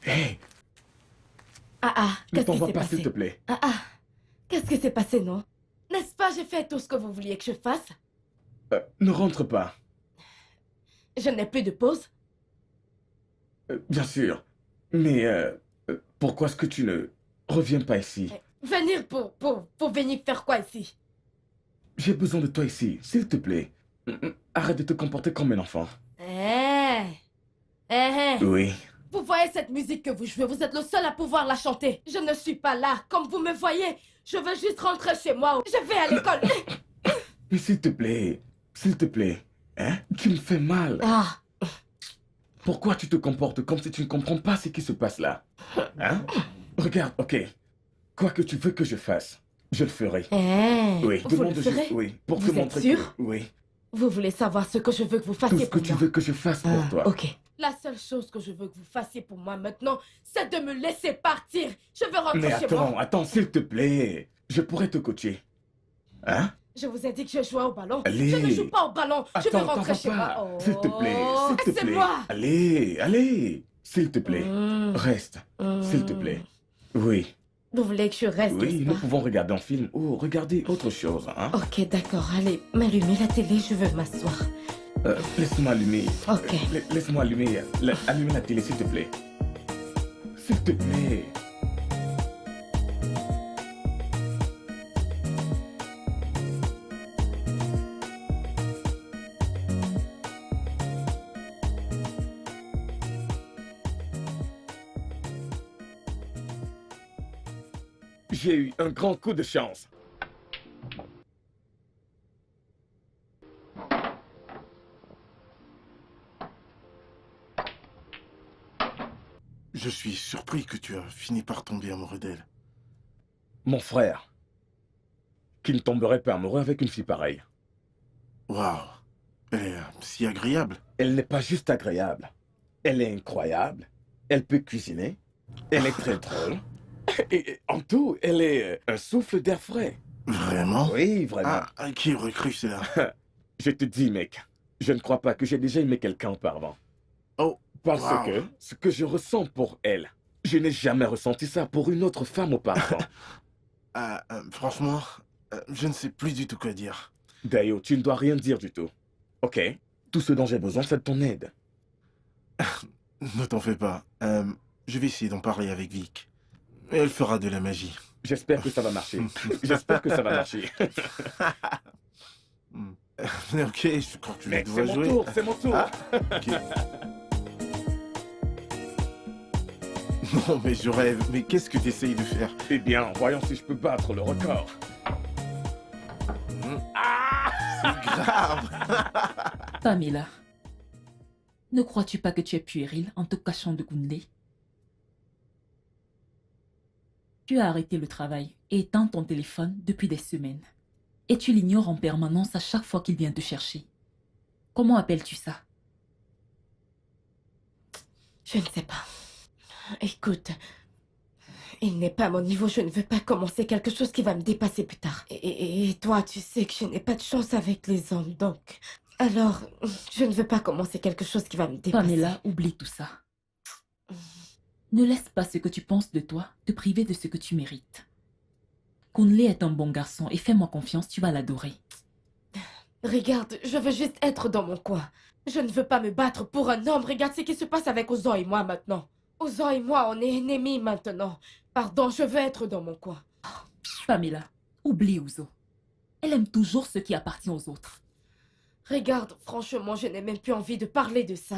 Hé, qu'est-ce ne qui t'envoie s'est pas, passé? s'il te plaît. Qu'est-ce qui s'est passé, non? N'est-ce pas, j'ai fait tout ce que vous vouliez que je fasse? Ne rentre pas. Je n'ai plus de pause? Bien sûr. Mais pourquoi est-ce que tu ne reviens pas ici? Venir pour venir faire quoi ici? J'ai besoin de toi ici, s'il te plaît. Arrête de te comporter comme un enfant. Oui. Vous voyez cette musique que vous jouez, vous êtes le seul à pouvoir la chanter. Je ne suis pas là, comme vous me voyez. Je veux juste rentrer chez moi. Je vais à l'école. Mais s'il te plaît, hein? Tu me fais mal. Pourquoi tu te comportes comme si tu ne comprends pas ce qui se passe là? Hein? Regarde, ok. Quoi que tu veux que je fasse, je le ferai. Oui, Vous le demande juste, ferez? oui, pour Vous te êtes montrer sûr? que, oui, Vous voulez savoir ce que je veux que vous tout fassiez ce que pour tu moi? veux que je fasse pour toi. Ok. La seule chose que je veux que vous fassiez pour moi maintenant, c'est de me laisser partir. Je veux rentrer Mais chez moi. attends, s'il te plaît. Je pourrais te coacher. Hein? Je vous ai dit que je jouais au ballon. Allez. Je ne joue pas au ballon. Je veux Attends, rentrer t'en chez vas moi. pas. Oh, S'il te plaît, s'il te plaît. laissez-moi. Allez, s'il te plaît. Reste, s'il te plaît. Oui, Vous voulez que je reste, oui, n'est-ce nous pas? pouvons regarder un film ou regarder autre chose, hein? Ok, d'accord. Allez, m'allumez la télé, je veux m'asseoir. Laisse-moi allumer. Ok. Laisse-moi allumer la télé, s'il te plaît. S'il te plaît. J'ai eu un grand coup de chance. Je suis surpris que tu as fini par tomber amoureux d'elle. Mon frère, qui ne tomberait pas amoureux avec une fille pareille. Waouh, elle est si agréable. Elle n'est pas juste agréable. Elle est incroyable. Elle peut cuisiner. Elle est très drôle. Et en tout, elle est un souffle d'air frais. Vraiment? Oui, vraiment. Qui aurait cru cela? Je te dis, mec, je ne crois pas que j'ai déjà aimé quelqu'un auparavant. Oh, Parce wow. que ce que je ressens pour elle, je n'ai jamais ressenti ça pour une autre femme auparavant. Franchement, je ne sais plus du tout quoi dire. Dayo, tu ne dois rien dire du tout. Ok? Tout ce dont j'ai besoin, c'est de ton aide. Ne t'en fais pas. Je vais essayer d'en parler avec Vic. Elle fera de la magie. J'espère que ça va marcher. J'espère que ça va marcher. Ok, je crois que tu vas Mec, c'est devoir mon jouer. tour, c'est mon tour. Ok. Non, mais je rêve. Mais qu'est-ce que tu essayes de faire? Eh bien, voyons si je peux battre le record. C'est grave. Pamela, ne crois-tu pas que tu es puéril en te cachant de Kunle? Tu as arrêté le travail et éteint ton téléphone depuis des semaines. Et tu l'ignores en permanence à chaque fois qu'il vient te chercher. Comment appelles-tu ça? Je ne sais pas. Écoute, il n'est pas à mon niveau, je ne veux pas commencer quelque chose qui va me dépasser plus tard. Et toi, tu sais que je n'ai pas de chance avec les hommes, donc... Alors, je ne veux pas commencer quelque chose qui va me dépasser. Pamela, oublie tout ça. Ne laisse pas ce que tu penses de toi te priver de ce que tu mérites. Kunle est un bon garçon et fais-moi confiance, tu vas l'adorer. Regarde, je veux juste être dans mon coin. Je ne veux pas me battre pour un homme. Regarde ce qui se passe avec Ozan et moi maintenant. Ozan et moi, on est ennemis maintenant. Pardon, je veux être dans mon coin. Pamela, oublie Ouzo. Elle aime toujours ce qui appartient aux autres. Regarde, franchement, je n'ai même plus envie de parler de ça.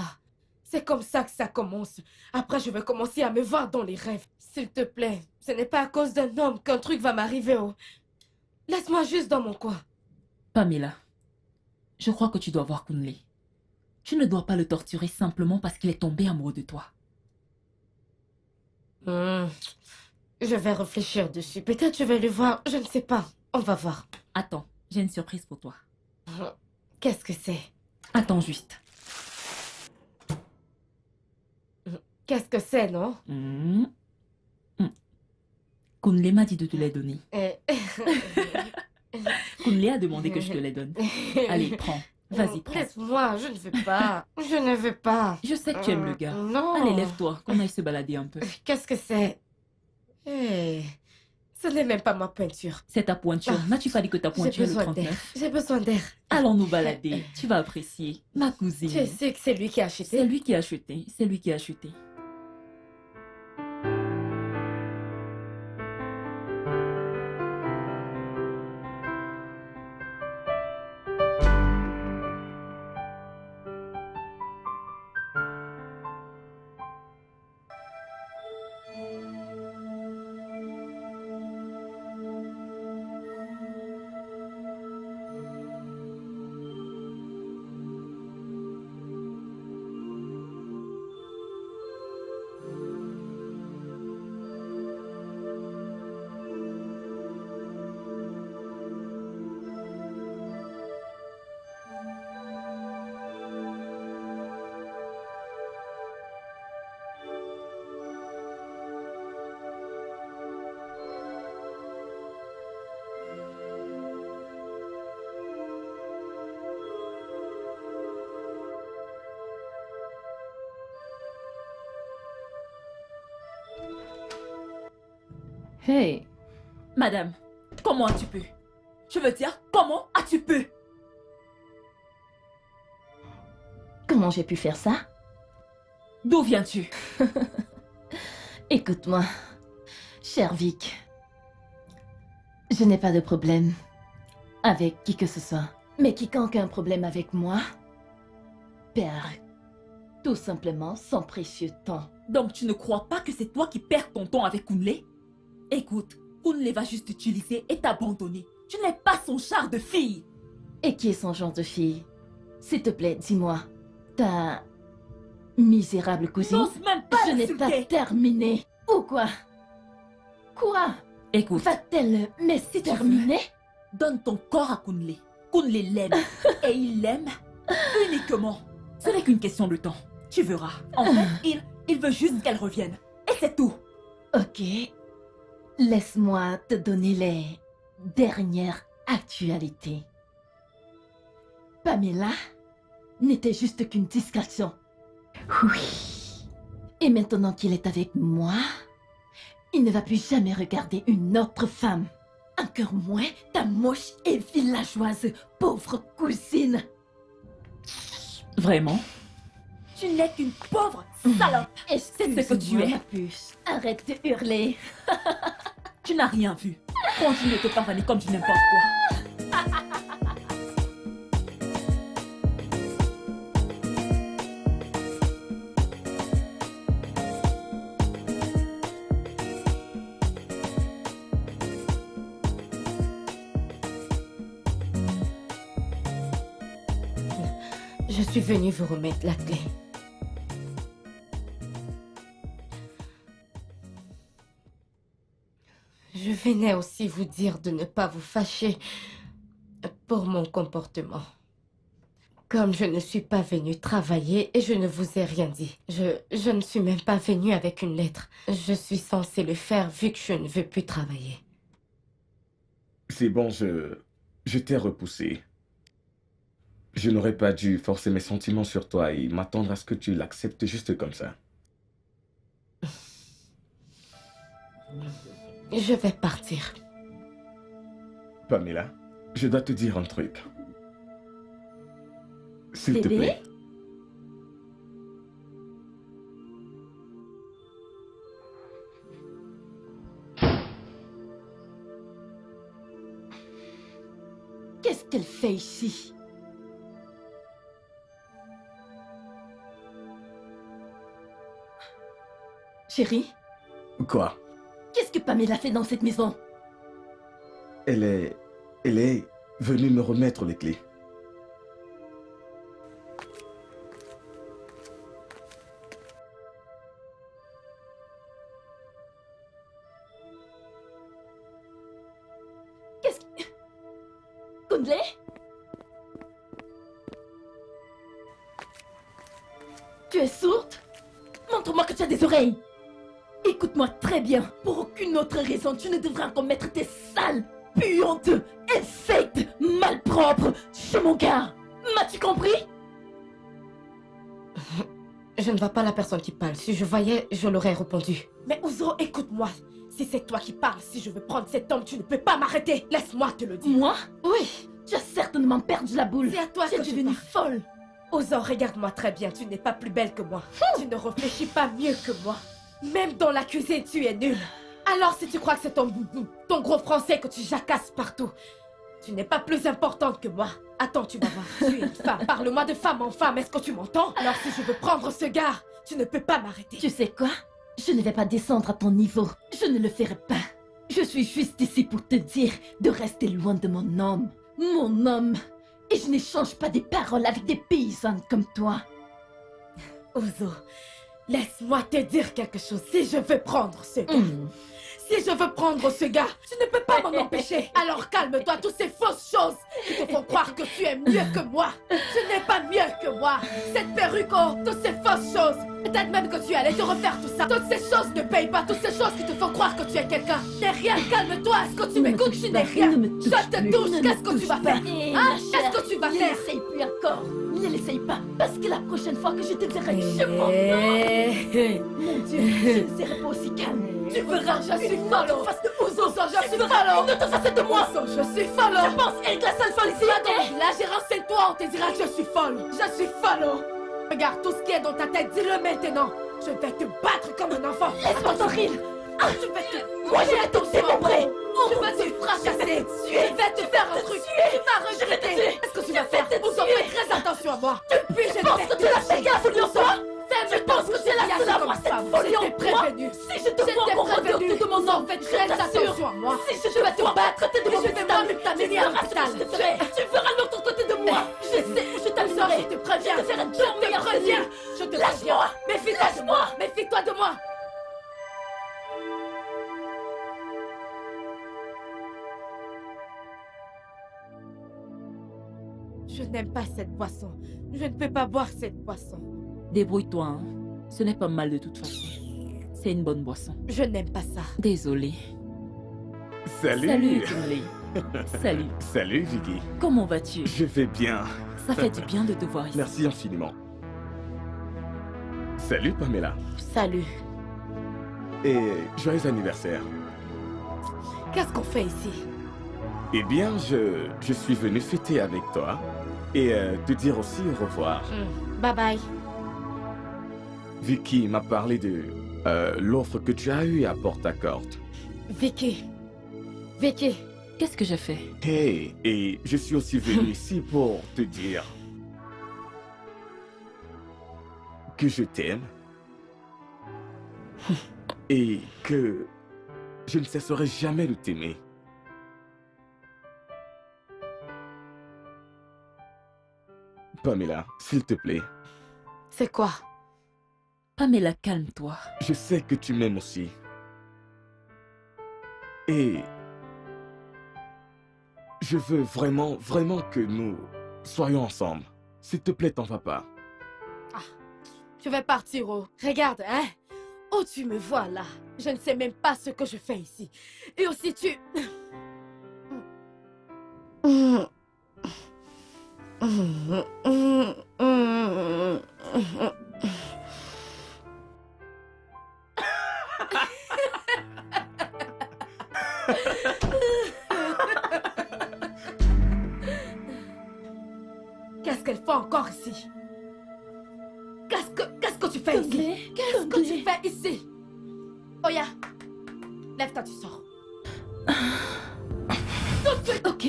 C'est comme ça que ça commence. Après, je vais commencer à me voir dans les rêves. S'il te plaît, ce n'est pas à cause d'un homme qu'un truc va m'arriver. Oh. Laisse-moi juste dans mon coin. Pamela, je crois que tu dois voir Kunle. Tu ne dois pas le torturer simplement parce qu'il est tombé amoureux de toi. Je vais réfléchir dessus. Peut-être je vais le voir. Je ne sais pas. On va voir. Attends, j'ai une surprise pour toi. Qu'est-ce que c'est? Attends juste. Qu'est-ce que c'est, non? Kunle m'a dit de te les donner. Euh, Kunle a demandé que je te les donne. Allez, prends. Vas-y, prends. Laisse-moi, je ne veux pas. Je ne veux pas. Je sais que tu aimes le gars. Non. Allez, lève-toi, qu'on aille se balader un peu. Qu'est-ce que c'est? Ce n'est même pas ma peinture. C'est ta pointure. N'as-tu pas dit que ta J'ai pointure est le besoin 39? d'air. J'ai besoin d'air. Allons nous balader. Tu vas apprécier. Ma cousine. Tu sais que c'est lui qui a acheté. C'est lui qui a acheté. C'est lui qui a acheté. Hey, Madame, comment as-tu pu? Je veux dire, comment as-tu pu? comment j'ai pu faire ça? D'où viens-tu? Écoute-moi, cher Vic. Je n'ai pas de problème avec qui que ce soit. Mais quiconque a un problème avec moi perd tout simplement son précieux temps. Donc tu ne crois pas que c'est toi qui perds ton temps avec Kunle? Écoute, Kunle va juste t'utiliser et t'abandonner. Tu n'es pas son char de fille. Et qui est son genre de fille? S'il te plaît, dis-moi. Ta misérable cousine? N'ose même pas Je n'ai pas l'insulter. terminé. Ou quoi? Quoi? Écoute, Va-t-elle m'exterminer? donne ton corps à Kunle. Kunle l'aime. Et il l'aime uniquement. Ce n'est qu'une question de temps. Tu verras. En fait, il veut juste qu'elle revienne. Et c'est tout. Ok. Laisse-moi te donner les dernières actualités. Pamela n'était juste qu'une distraction. Oui. Et maintenant qu'il est avec moi, il ne va plus jamais regarder une autre femme. Encore moins ta moche et villageoise pauvre cousine. Vraiment? Tu n'es qu'une pauvre salope. C'est ce que tu es. Ma puce. Arrête de hurler. Tu n'as rien vu. Continue de te pavaner comme du n'importe quoi. Je suis venue vous remettre la clé. Je venais aussi vous dire de ne pas vous fâcher pour mon comportement. Comme je ne suis pas venue travailler et je ne vous ai rien dit. Je ne suis même pas venue avec une lettre. Je suis censée le faire vu que je ne veux plus travailler. C'est bon, je t'ai repoussé. Je n'aurais pas dû forcer mes sentiments sur toi et m'attendre à ce que tu l'acceptes juste comme ça. Je vais partir. Pamela, je dois te dire un truc. S'il te Bébé? plaît. Qu'est-ce qu'elle fait ici? Chérie, Quoi? qu'est-ce que Pamela fait dans cette maison? Elle est venue me remettre les clés. Qu'est-ce que... Kunle? Tu es sourde? Montre-moi que tu as des oreilles. Écoute-moi très bien. Pour aucune autre raison, tu ne devrais encore mettre tes sales, puantes, infectes, malpropres chez mon gars. M'as-tu compris? Je ne vois pas la personne qui parle. Si je voyais, je l'aurais répondu. Mais Ouzo, écoute-moi. Si c'est toi qui parles, si je veux prendre cet homme, tu ne peux pas m'arrêter. Laisse-moi te le dire. Moi? Oui, Tu as certainement perdu la boule. C'est à toi Tu es que je devenue parle. folle. Ouzo, regarde-moi très bien. Tu n'es pas plus belle que moi. Tu ne réfléchis pas mieux que moi. Même dans la cuisine, tu es nulle. Alors si tu crois que c'est ton gros français que tu jacasses partout, tu n'es pas plus importante que moi. Attends, tu vas voir. Tu es une femme. Parle-moi de femme en femme. Est-ce que tu m'entends? Alors si je veux prendre ce gars, tu ne peux pas m'arrêter. Tu sais quoi? Je ne vais pas descendre à ton niveau. Je ne le ferai pas. Je suis juste ici pour te dire de rester loin de mon homme. Mon homme. Et je n'échange pas des paroles avec des paysannes comme toi. Ouzo, laisse-moi te dire quelque chose. Si je veux prendre ce gars, si je veux prendre ce gars, tu ne peux pas m'en empêcher. Alors calme-toi, toutes ces fausses choses qui te font croire que tu es mieux que moi. Tu n'es pas mieux que moi. Cette perruque, oh, toutes ces fausses choses. Peut-être même que tu allais te refaire tout ça. Toutes ces choses ne payent pas. Toutes ces choses qui te font croire que tu es quelqu'un. T'es rien, calme-toi. Est-ce que tu m'écoutes? Je n'ai rien. Je te touche. Qu'est-ce que tu vas faire? Hein? Qu'est-ce que tu vas faire? Ne l'essaye plus encore. Ne l'essaye pas. Parce que la prochaine fois que je te verrai, je m'en... Mon Dieu, je ne serai pas aussi calme. Tu verras, je suis folle en face de Ouzo. Je suis folle. Une autre facette de moi. Je suis folle. Je pense être la seule folle ici. Va dans le village et renseigne-toi. On te dira que je suis folle. Je suis folle. Regarde tout ce qui est dans ta tête. Dis-le maintenant. Je vais te battre comme un enfant. Laisse-moi tranquille. Je vais te... Moi, j'ai tout démembré. Je vais te fracasser. Je vais te faire un truc. Tu vas regretter. Qu'est-ce que tu vas faire? Ouzo, fais très attention à moi. Depuis, je Tu penses que tu l'as fait gaffe, Ouzo? Je pense que tu es la mariage cela, comme moi, ça, cette folie je en t'ai moi. prévenu. Si je te vois encore redire tout de mon nom, fais je très t'assure. attention à moi. Si je vais te battre, t'es de mon Je vais m'emmener t'amener à l'hôpital. Tu feras l'autre côté de moi. Je sais, je t'amuserai. Je te préviens. Je te ferai Je te préviens. Je te Lâche-moi. Méfie-toi de moi. Méfie-toi de moi. Je n'aime pas cette boisson. Je ne peux pas boire cette boisson. Débrouille-toi, hein. Ce n'est pas mal de toute façon. C'est une bonne boisson. Je n'aime pas ça. Désolée. Salut. Salut, Kinley. Salut. Salut, Vicky. Comment vas-tu? Je vais bien. Ça fait du bien de te voir ici. Merci infiniment. Salut, Pamela. Salut. Et joyeux anniversaire. Qu'est-ce qu'on fait ici? Eh bien, je suis venu fêter avec toi et te dire aussi au revoir. Bye bye. Vicky m'a parlé de l'offre que tu as eue à Port-Accord. Vicky. Vicky. Qu'est-ce que j'ai fait? Hey, et je suis aussi venu ici pour te dire que je t'aime et que je ne cesserai jamais de t'aimer. Pamela, s'il te plaît, C'est quoi? Pamela, calme-toi. je sais que tu m'aimes aussi. Et je veux vraiment, vraiment que nous soyons ensemble. S'il te plaît, t'en vas pas. Je vais partir, oh. Regarde, hein. Oh, tu me vois là. Je ne sais même pas ce que je fais ici. Et aussi, tu... Qu'est-ce qu'elle fait encore ici? Qu'est-ce que tu fais ici? Qu'est-ce que tu fais ici? Oya, lève-toi, tu sors. Tout de suite. Ok.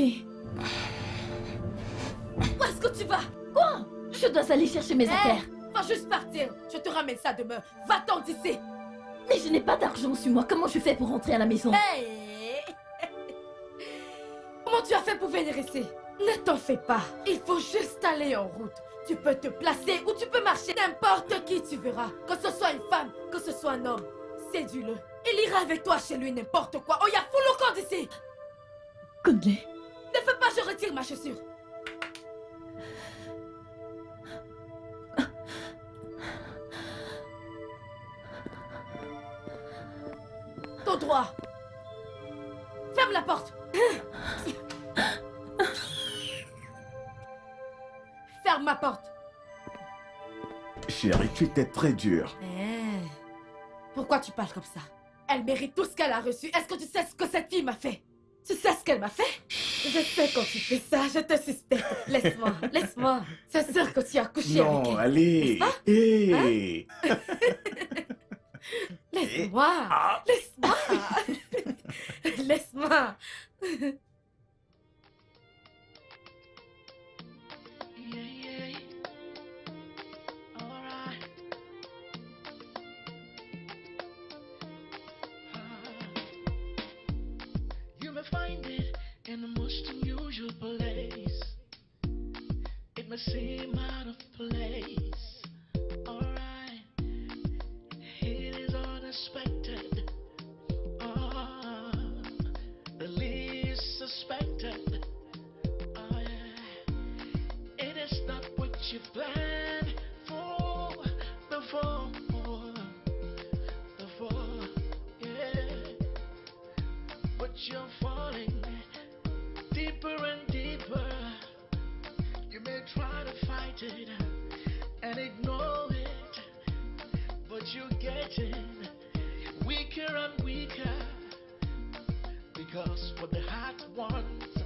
Où est-ce que tu vas? Quoi? Je dois aller chercher mes affaires. Va juste partir. Je te ramène ça demain. Va-t'en d'ici. Mais je n'ai pas d'argent sur moi. Comment je fais pour rentrer à la maison? Hey! Comment tu as fait pour venir ici? Ne t'en fais pas. Il faut juste aller en route. Tu peux te placer ou tu peux marcher. N'importe qui tu verras. Que ce soit une femme, que ce soit un homme. Séduis-le. Il ira avec toi chez lui n'importe quoi. Oh, y'a fous le camp d'ici. Kundle. Ne fais pas, je retire ma chaussure. Ton droit. Ferme la porte. Ferme ma porte. Chérie, tu étais très dur. Pourquoi tu parles comme ça? Elle mérite tout ce qu'elle a reçu. Est-ce que tu sais ce que cette fille m'a fait? Tu sais ce qu'elle m'a fait? Je sais quand tu fais ça, je te suspecte. Laisse-moi, laisse-moi. C'est sûr que tu as couché avec Non, elle. allez. Hé. Laisse-moi. Laisse-moi. Laisse-moi. You may find it in the most unusual place. It may seem out of place. Alright, it is unexpected. The least suspected. Oh yeah, it is not what you planned for before. Yeah, but you're falling deeper and deeper. You may try to fight it and ignore it, but you're getting weaker and weaker, because what the heart wants